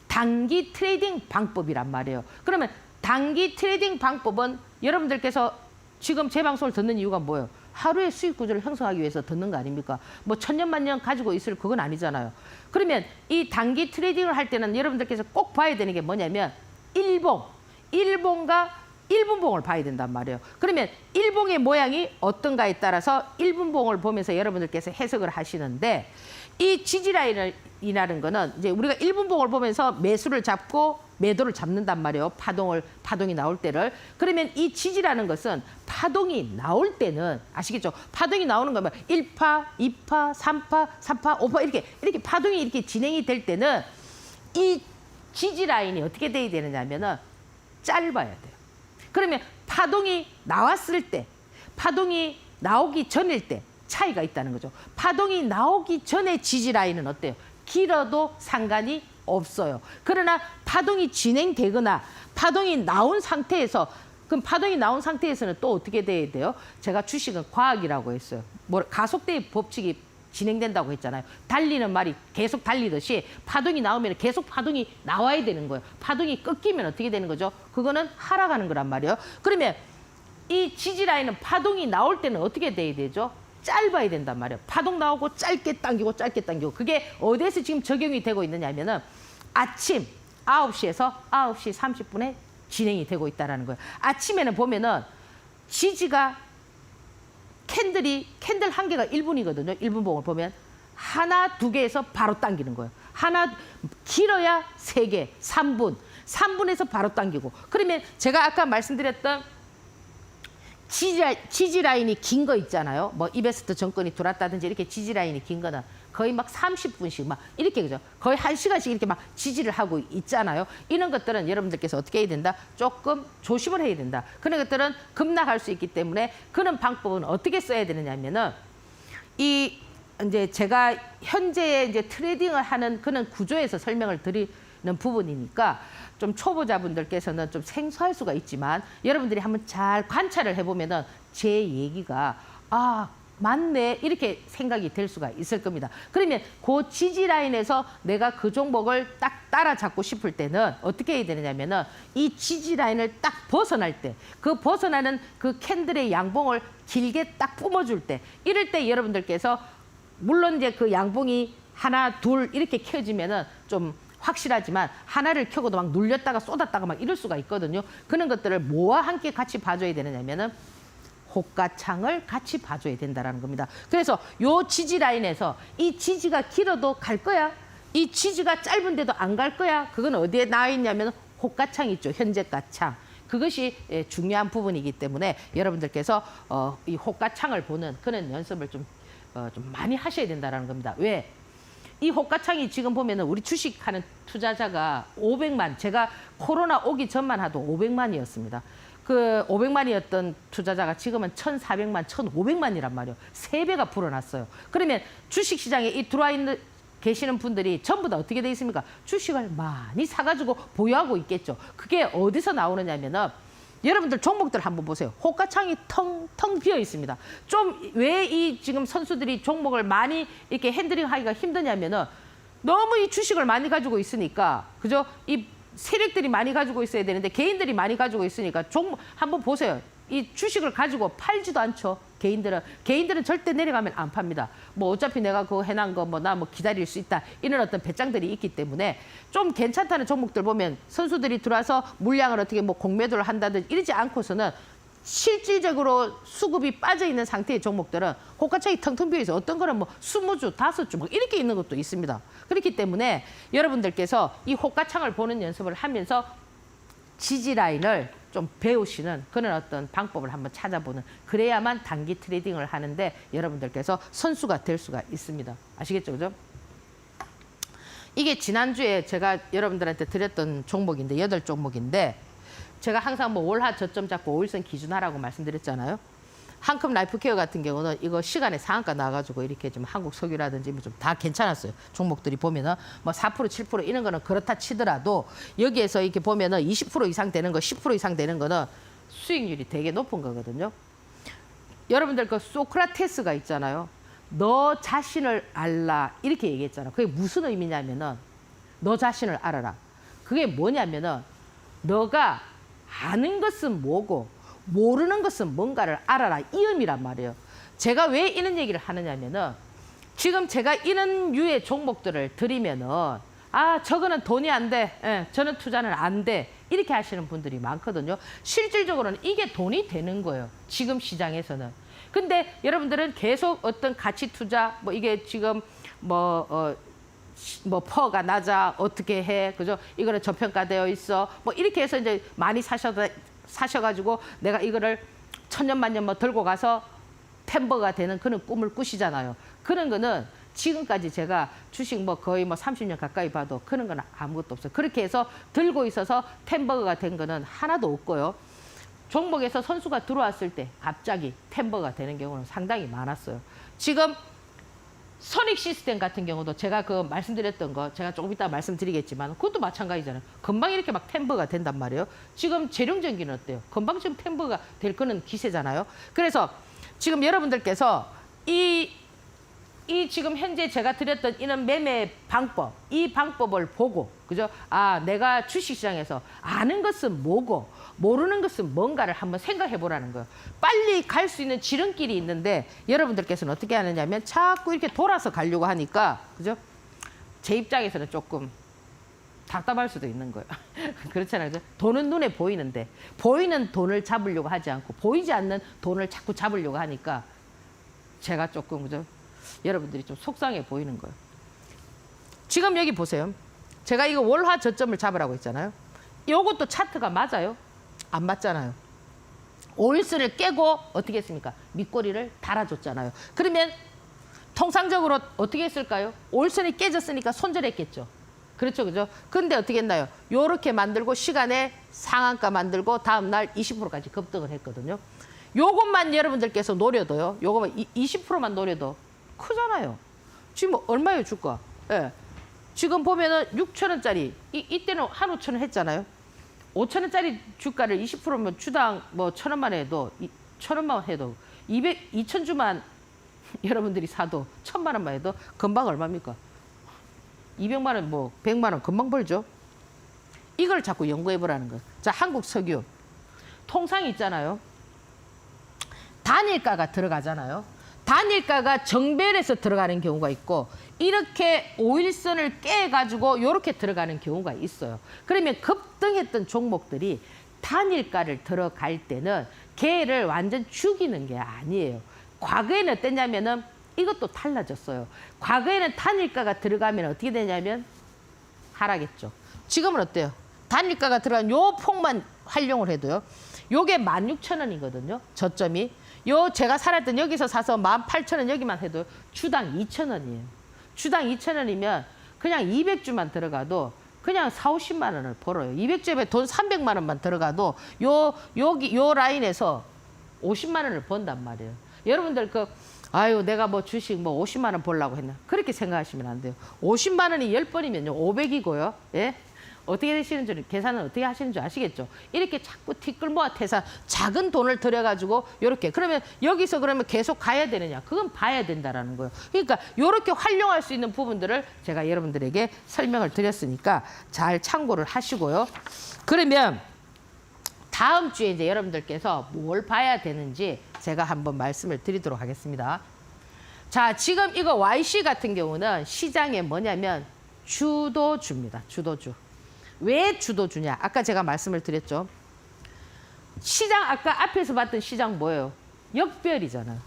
단기 트레이딩 방법이란 말이에요. 그러면 단기 트레이딩 방법은 여러분들께서 지금 제 방송을 듣는 이유가 뭐예요? 하루의 수익 구조를 형성하기 위해서 듣는 거 아닙니까? 뭐 천년만년 가지고 있을 그건 아니잖아요. 그러면 이 단기 트레이딩을 할 때는 여러분들께서 꼭 봐야 되는 게 뭐냐면 일봉과 1분봉을 봐야 된단 말이에요. 그러면 일봉의 모양이 어떤가에 따라서 1분봉을 보면서 여러분들께서 해석을 하시는데 이 지지 라인이라는 거는 이제 우리가 1분봉을 보면서 매수를 잡고 매도를 잡는단 말이에요. 파동이 나올 때를. 그러면 이 지지라는 것은 파동이 나올 때는 아시겠죠? 파동이 나오는 거면 1파, 2파, 3파, 4파, 5파 이렇게 파동이 이렇게 진행이 될 때는 이 지지 라인이 어떻게 돼야 되느냐면은 짧아야 돼요. 그러면 파동이 나왔을 때, 파동이 나오기 전일 때 차이가 있다는 거죠. 파동이 나오기 전에 지지 라인은 어때요? 길어도 상관이 없어요. 그러나 파동이 진행되거나 파동이 나온 상태에서 그럼 파동이 나온 상태에서는 또 어떻게 돼야 돼요? 제가 주식은 과학이라고 했어요. 뭐 가속대의 법칙이 진행된다고 했잖아요. 달리는 말이 계속 달리듯이 파동이 나오면 계속 파동이 나와야 되는 거예요. 파동이 꺾이면 어떻게 되는 거죠? 그거는 하락하는 거란 말이에요. 그러면 이 지지 라인은 파동이 나올 때는 어떻게 돼야 되죠? 짧아야 된단 말이에요. 파동 나오고 짧게 당기고 짧게 당기고. 그게 어디에서 지금 적용이 되고 있느냐면은 아침 9시에서 9시 30분에 진행이 되고 있다는 거예요. 아침에는 보면은 지지가 캔들 한 개가 1분이거든요. 1분 봉을 보면 하나, 두 개에서 바로 당기는 거예요. 하나, 길어야 3개, 3분. 3분에서 바로 당기고. 그러면 제가 아까 말씀드렸던 지지 라인이 긴 거 있잖아요. 뭐 이베스트 정권이 돌았다든지 이렇게 지지 라인이 긴 거는 거의 막 30분씩 막 이렇게 그죠. 거의 1시간씩 이렇게 막 지지를 하고 있잖아요. 이런 것들은 여러분들께서 어떻게 해야 된다? 조금 조심을 해야 된다. 그런 것들은 급락할 수 있기 때문에 그런 방법은 어떻게 써야 되느냐면은 이 이제 제가 현재 이제 트레이딩을 하는 그런 구조에서 설명을 드리는 부분이니까 좀 초보자분들께서는 좀 생소할 수가 있지만 여러분들이 한번 잘 관찰을 해보면은 제 얘기가 맞네 이렇게 생각이 될 수가 있을 겁니다. 그러면 그 지지 라인에서 내가 그 종목을 딱 따라잡고 싶을 때는 어떻게 해야 되느냐면은 이 지지 라인을 딱 벗어날 때 그 벗어나는 그 캔들의 양봉을 길게 딱 뿜어줄 때 이럴 때 여러분들께서 물론 이제 그 양봉이 하나 둘 이렇게 켜지면은 좀 확실하지만 하나를 켜고도 막 눌렸다가 쏟았다가 막 이럴 수가 있거든요. 그런 것들을 뭐와 함께 같이 봐줘야 되느냐면은 호가창을 같이 봐줘야 된다는 겁니다. 그래서 요 지지 라인에서 이 지지가 길어도 갈 거야. 이 지지가 짧은데도 안 갈 거야. 그건 어디에 나와 있냐면 호가창 있죠. 현재가창. 그것이 중요한 부분이기 때문에 여러분들께서 이 호가창을 보는 그런 연습을 좀 많이 하셔야 된다는 겁니다. 왜? 이 호가창이 지금 보면은 우리 주식하는 투자자가 500만, 제가 코로나 오기 전만 하도 500만이었습니다. 그 500만이었던 투자자가 지금은 1,400만, 1,500만이란 말이에요. 3배가 불어났어요. 그러면 주식시장에 이 들어와 있는 계시는 분들이 전부 다 어떻게 돼 있습니까? 주식을 많이 사가지고 보유하고 있겠죠. 그게 어디서 나오느냐면은 여러분들 종목들 한번 보세요. 호가창이 텅텅 비어 있습니다. 좀 왜 이 지금 선수들이 종목을 많이 이렇게 핸들링하기가 힘드냐면은 너무 이 주식을 많이 가지고 있으니까 그죠? 이 세력들이 많이 가지고 있어야 되는데 개인들이 많이 가지고 있으니까 종목 한번 보세요. 이 주식을 가지고 팔지도 않죠. 개인들은 절대 내려가면 안 팝니다. 뭐 어차피 내가 그거 해놓은 거 뭐 나 뭐 기다릴 수 있다 이런 어떤 배짱들이 있기 때문에 좀 괜찮다는 종목들 보면 선수들이 들어와서 물량을 어떻게 뭐 공매도를 한다든지 이러지 않고서는 실질적으로 수급이 빠져 있는 상태의 종목들은 호가창이 텅텅 비어 있어. 어떤 거는 뭐 20주, 5주 뭐 이렇게 있는 것도 있습니다. 그렇기 때문에 여러분들께서 이 호가창을 보는 연습을 하면서 지지 라인을 좀 배우시는 그런 어떤 방법을 한번 찾아보는 그래야만 단기 트레이딩을 하는데 여러분들께서 선수가 될 수가 있습니다. 아시겠죠? 그죠? 이게 지난주에 제가 여러분들한테 드렸던 종목인데 8종목인데 제가 항상 뭐 월하 저점 잡고 5일선 기준하라고 말씀드렸잖아요. 한컵 라이프케어 같은 경우는 이거 시간에 상한가 나와가지고 이렇게 좀 한국 석유라든지 뭐 좀 다 괜찮았어요. 종목들이 보면은 뭐 4%, 7% 이런 거는 그렇다 치더라도 여기에서 이렇게 보면은 20% 이상 되는 거, 10% 이상 되는 거는 수익률이 되게 높은 거거든요. 여러분들 그 소크라테스가 있잖아요. 너 자신을 알라 이렇게 얘기했잖아요. 그게 무슨 의미냐면은 너 자신을 알아라. 그게 뭐냐면은 너가 아는 것은 뭐고 모르는 것은 뭔가를 알아라 이 의미란 말이에요. 제가 왜 이런 얘기를 하느냐면은 지금 제가 이런 유의 종목들을 드리면은 저거는 돈이 안 돼. 저는 투자는 안 돼. 이렇게 하시는 분들이 많거든요. 실질적으로는 이게 돈이 되는 거예요. 지금 시장에서는. 근데 여러분들은 계속 어떤 가치 투자 뭐 이게 지금 뭐 퍼가 낮아 어떻게 해 그죠? 이거는 저평가되어 있어 뭐 이렇게 해서 이제 많이 사셔가지고 내가 이거를 천년만년 뭐 들고 가서 템버가 되는 그런 꿈을 꾸시잖아요. 그런 거는 지금까지 제가 주식 뭐 거의 뭐 30년 가까이 봐도 그런 건 아무것도 없어요. 그렇게 해서 들고 있어서 템버가 된 거는 하나도 없고요. 종목에서 선수가 들어왔을 때 갑자기 템버가 되는 경우는 상당히 많았어요. 지금 선익 시스템 같은 경우도 제가 그 말씀드렸던 거 제가 조금 이따 말씀드리겠지만 그것도 마찬가지잖아요. 금방 이렇게 막 템버가 된단 말이에요. 지금 재룡전기는 어때요? 금방 지금 템버가 될 거는 기세잖아요. 그래서 지금 여러분들께서 이 지금 현재 제가 드렸던 이런 매매 방법, 이 방법을 보고, 그죠? 아, 내가 주식시장에서 아는 것은 뭐고, 모르는 것은 뭔가를 한번 생각해 보라는 거예요. 빨리 갈 수 있는 지름길이 있는데, 여러분들께서는 어떻게 하느냐면 자꾸 이렇게 돌아서 가려고 하니까, 그죠? 제 입장에서는 조금 답답할 수도 있는 거예요. 그렇잖아요. 그죠? 돈은 눈에 보이는데, 보이는 돈을 잡으려고 하지 않고, 보이지 않는 돈을 자꾸 잡으려고 하니까, 제가 조금, 그죠? 여러분들이 좀 속상해 보이는 거예요. 지금 여기 보세요. 제가 이거 월화 저점을 잡으라고 했잖아요. 이것도 차트가 맞아요? 안 맞잖아요. 5일선을 깨고 어떻게 했습니까? 밑꼬리를 달아줬잖아요. 그러면 통상적으로 어떻게 했을까요? 5일선이 깨졌으니까 손절했겠죠. 그렇죠, 그죠? 근데 어떻게 했나요? 요렇게 만들고 시간에 상한가 만들고 다음날 20%까지 급등을 했거든요. 요것만 여러분들께서 노려도요. 요거만 20%만 노려도 크잖아요. 지금 얼마예요, 주가? 예. 지금 보면은 6,000원짜리, 이때는 한 5,000원 했잖아요. 5,000원짜리 주가를 20%면 주당 뭐 1,000원만 해도, 1,000원만 해도, 2,000주만 여러분들이 사도 1,000만 원만 해도 금방 얼마입니까? 200만 원, 뭐 100만 원 금방 벌죠. 이걸 자꾸 연구해 보라는 거예요. 자, 한국석유. 통상이 있잖아요. 단일가가 들어가잖아요. 단일가가 정배열에서 들어가는 경우가 있고 이렇게 5일선을 깨가지고 이렇게 들어가는 경우가 있어요. 그러면 급등했던 종목들이 단일가를 들어갈 때는 걔를 완전 죽이는 게 아니에요. 과거에는 어땠냐면은 이것도 달라졌어요. 과거에는 단일가가 들어가면 어떻게 되냐면 하락했죠. 지금은 어때요? 단일가가 들어간 요 폭만 활용을 해도요. 요게 16,000원이거든요. 저점이. 요 제가 살았던 여기서 사서 18,000원 여기만 해도 주당 2,000원이에요. 주당 2,000원이면 그냥 200주만 들어가도 그냥 4, 50만 원을 벌어요. 200주에 돈 300만 원만 들어가도 요 라인에서 50만 원을 번단 말이에요. 여러분들 아유 내가 뭐 주식 뭐 50만 원 벌려고 했나? 그렇게 생각하시면 안 돼요. 50만 원이 10번이면요. 500이고요. 예? 어떻게 되시는 줄 계산은 어떻게 하시는 줄 아시겠죠? 이렇게 자꾸 티끌모아 태산 작은 돈을 들여가지고 이렇게 그러면 여기서 그러면 계속 가야 되느냐? 그건 봐야 된다라는 거예요. 그러니까 이렇게 활용할 수 있는 부분들을 제가 여러분들에게 설명을 드렸으니까 잘 참고를 하시고요. 그러면 다음 주에 이제 여러분들께서 뭘 봐야 되는지 제가 한번 말씀을 드리도록 하겠습니다. 자, 지금 이거 YC 같은 경우는 시장에 뭐냐면 주도주입니다. 주도주. 왜 주도주냐? 아까 제가 말씀을 드렸죠. 시장 아까 앞에서 봤던 시장 뭐예요? 역별이잖아요.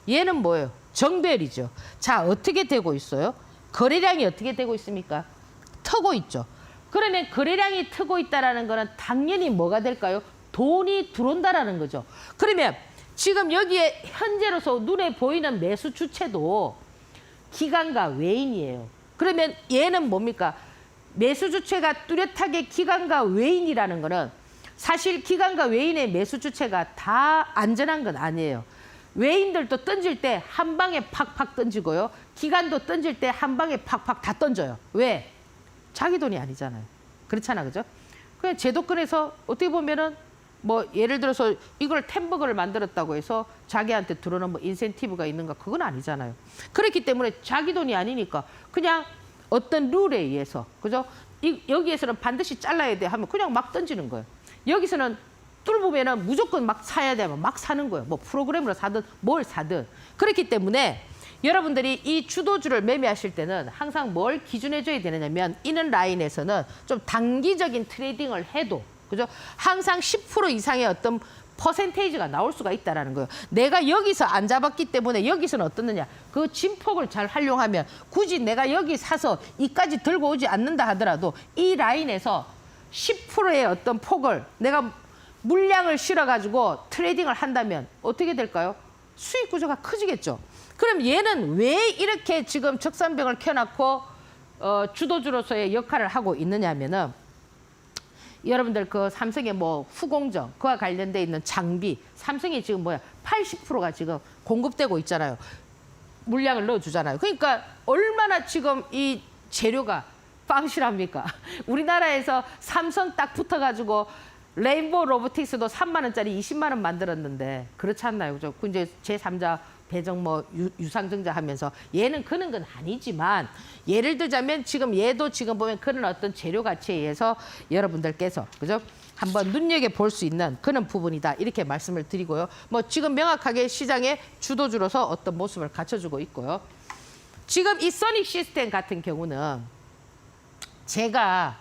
얘는 뭐예요? 정별이죠. 자, 어떻게 되고 있어요? 거래량이 어떻게 되고 있습니까? 트고 있죠. 그러면 거래량이 트고 있다라는 거는 당연히 뭐가 될까요? 돈이 들어온다라는 거죠. 그러면 지금 여기에 현재로서 눈에 보이는 매수 주체도 기관과 외인이에요. 그러면 얘는 뭡니까? 매수 주체가 뚜렷하게 기관과 외인이라는 거는 사실 기관과 외인의 매수 주체가 다 안전한 건 아니에요. 외인들도 던질 때 한 방에 팍팍 던지고요. 기관도 던질 때 한 방에 팍팍 다 던져요. 왜? 자기 돈이 아니잖아요. 그렇잖아, 그죠? 그냥 제도권에서 어떻게 보면은 뭐 예를 들어서 이걸 템버거를 만들었다고 해서 자기한테 들어오는 뭐 인센티브가 있는가 그건 아니잖아요. 그렇기 때문에 자기 돈이 아니니까 그냥 어떤 룰에 의해서 그죠? 여기에서는 반드시 잘라야 돼 하면 그냥 막 던지는 거예요. 여기서는 뚫으면은 무조건 막 사야 되면 막 사는 거예요. 뭐 프로그램으로 사든 뭘 사든. 그렇기 때문에 여러분들이 이 주도주를 매매하실 때는 항상 뭘 기준해 줘야 되느냐면 이는 라인에서는 좀 단기적인 트레이딩을 해도 그죠? 항상 10% 이상의 어떤 퍼센테이지가 나올 수가 있다라는 거예요. 내가 여기서 안 잡았기 때문에 여기서는 어떻느냐. 그 진폭을 잘 활용하면 굳이 내가 여기 사서 이까지 들고 오지 않는다 하더라도 이 라인에서 10%의 어떤 폭을 내가 물량을 실어가지고 트레이딩을 한다면 어떻게 될까요? 수익 구조가 커지겠죠. 그럼 얘는 왜 이렇게 지금 적산병을 켜놓고 주도주로서의 역할을 하고 있느냐 하면은 여러분들 그 삼성의 뭐 후공정 그와 관련돼 있는 장비 삼성이 지금 뭐야 80%가 지금 공급되고 있잖아요. 물량을 넣어주잖아요. 그러니까 얼마나 지금 이 재료가 빵실합니까? 우리나라에서 삼성 딱 붙어가지고 레인보우 로보틱스도 3만 원짜리 20만 원 만들었는데 그렇지 않나요? 그죠? 그 이제 제3자 배정 뭐 유상증자 하면서 얘는 그런 건 아니지만 예를 들자면 지금 얘도 지금 보면 그런 어떤 재료 가치에 의해서 여러분들께서 그죠? 한번 눈여겨 볼 수 있는 그런 부분이다 이렇게 말씀을 드리고요. 뭐 지금 명확하게 시장의 주도주로서 어떤 모습을 갖춰주고 있고요. 지금 이 소닉 시스템 같은 경우는 제가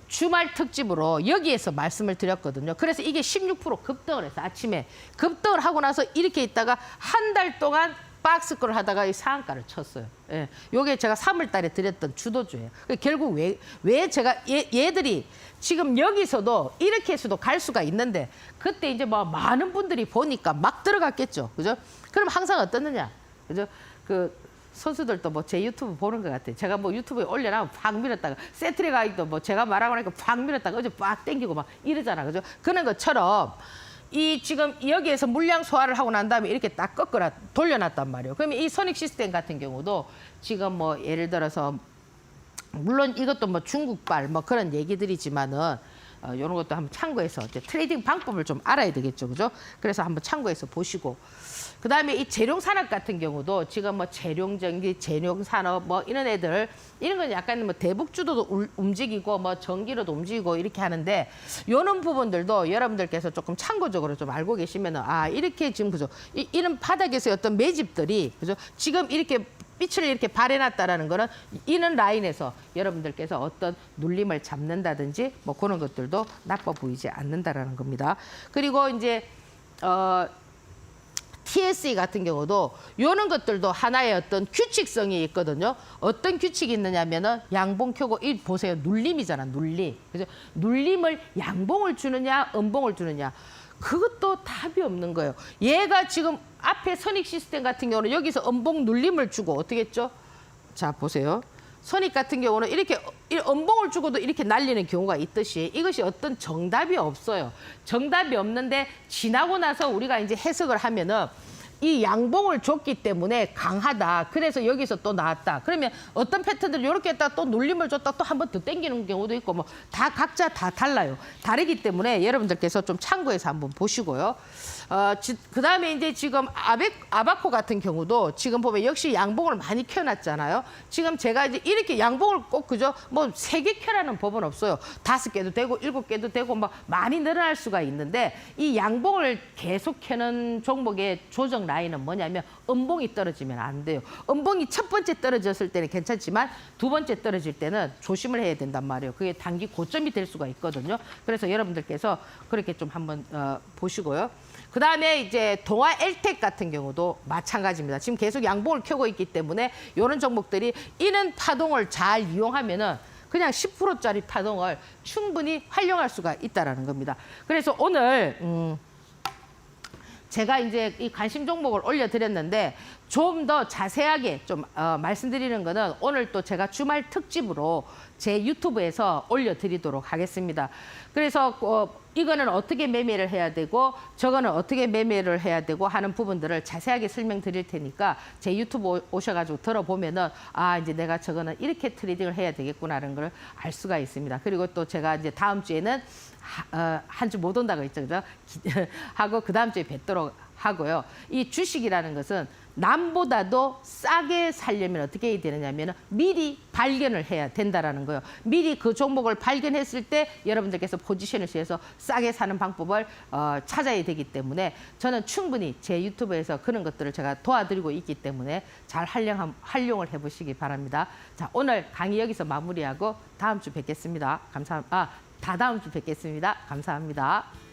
주말 특집으로 여기에서 말씀을 드렸거든요. 그래서 이게 16% 급등을 했어. 아침에 급등을 하고 나서 이렇게 있다가 한 달 동안 박스권을 하다가 이 상한가를 쳤어요. 예. 요게 제가 3월 달에 드렸던 주도주예요. 결국 왜 제가 얘들이 지금 여기서도 이렇게 해서도 갈 수가 있는데 그때 이제 뭐 많은 분들이 보니까 막 들어갔겠죠. 그죠? 그럼 항상 어떻느냐? 그죠? 그 선수들도 뭐 제 유튜브 보는 것 같아요. 제가 뭐 유튜브에 올려놔면 팍 밀었다가 세트리 가이도 뭐 제가 말하고 나니까 팍 밀었다가 어제 빡 땡기고 막 이러잖아. 그죠? 그런 것처럼 이 지금 여기에서 물량 소화를 하고 난 다음에 이렇게 딱 꺾어놔 돌려놨단 말이에요. 그러면 이 소닉 시스템 같은 경우도 지금 뭐 예를 들어서 물론 이것도 뭐 중국발 뭐 그런 얘기들이지만은 이런 것도 한번 참고해서 이제 트레이딩 방법을 좀 알아야 되겠죠, 그죠? 그래서 한번 참고해서 보시고 그다음에 이 재룡 산업 같은 경우도 지금 뭐 재룡 전기, 재룡 산업 뭐 이런 애들 이런 건 약간 뭐 대북 주도도 움직이고 뭐 전기로도 움직이고 이렇게 하는데 이런 부분들도 여러분들께서 조금 참고적으로 좀 알고 계시면은 아 이렇게 지금 그죠? 이런 바닥에서 어떤 매집들이 그죠? 지금 이렇게 빛을 이렇게 발해놨다라는 거는 이런 라인에서 여러분들께서 어떤 눌림을 잡는다든지 뭐 그런 것들도 나빠 보이지 않는다라는 겁니다. 그리고 이제 TSE 같은 경우도 이런 것들도 하나의 어떤 규칙성이 있거든요. 어떤 규칙이 있느냐면은 양봉 켜고 이 보세요. 눌림이잖아. 눌림. 그죠? 눌림을 양봉을 주느냐, 음봉을 주느냐. 그것도 답이 없는 거예요. 얘가 지금 앞에 선익 시스템 같은 경우는 여기서 음봉 눌림을 주고 어떻게 했죠? 자, 보세요. 선익 같은 경우는 이렇게 음봉을 주고도 이렇게 날리는 경우가 있듯이 이것이 어떤 정답이 없어요. 정답이 없는데 지나고 나서 우리가 이제 해석을 하면은 이 양봉을 줬기 때문에 강하다. 그래서 여기서 또 나왔다. 그러면 어떤 패턴들 이렇게 했다 또 눌림을 줬다 또 한 번 더 당기는 경우도 있고 뭐 다 각자 다 달라요. 다르기 때문에 여러분들께서 좀 참고해서 한번 보시고요. 그다음에 이제 지금 아바코 같은 경우도 지금 보면 역시 양봉을 많이 켜놨잖아요. 지금 제가 이제 이렇게 양봉을 꼭 그죠? 뭐 3개 켜라는 법은 없어요. 5개도 되고 7개도 되고 막 많이 늘어날 수가 있는데 이 양봉을 계속 켜는 종목의 조정 라인은 뭐냐면 음봉이 떨어지면 안 돼요. 음봉이 첫 번째 떨어졌을 때는 괜찮지만 두 번째 떨어질 때는 조심을 해야 된단 말이에요. 그게 단기 고점이 될 수가 있거든요. 그래서 여러분들께서 그렇게 좀 한번 보시고요. 그다음에 이제 동아 엘텍 같은 경우도 마찬가지입니다. 지금 계속 양봉을 켜고 있기 때문에 이런 종목들이 이런 파동을 잘 이용하면은 그냥 10%짜리 파동을 충분히 활용할 수가 있다라는 겁니다. 그래서 오늘 제가 이제 이 관심 종목을 올려드렸는데 좀 더 자세하게 좀 말씀드리는 거는 오늘 또 제가 주말 특집으로 제 유튜브에서 올려드리도록 하겠습니다. 그래서 이거는 어떻게 매매를 해야 되고 저거는 어떻게 매매를 해야 되고 하는 부분들을 자세하게 설명드릴 테니까 제 유튜브 오셔가지고 들어보면은 아 이제 내가 저거는 이렇게 트레이딩을 해야 되겠구나라는 걸 알 수가 있습니다. 그리고 또 제가 이제 다음 주에는 한 주 못 온다고 했죠, 그죠? 하고 그 다음 주에 뵙도록 하고요. 이 주식이라는 것은 남보다도 싸게 살려면 어떻게 해야 되느냐면 미리 발견을 해야 된다라는 거예요. 미리 그 종목을 발견했을 때 여러분들께서 포지션을 취해서 싸게 사는 방법을 찾아야 되기 때문에 저는 충분히 제 유튜브에서 그런 것들을 제가 도와드리고 있기 때문에 잘 활용을 해보시기 바랍니다. 자, 오늘 강의 여기서 마무리하고 다음 주 뵙겠습니다. 다다음 주 뵙겠습니다. 감사합니다.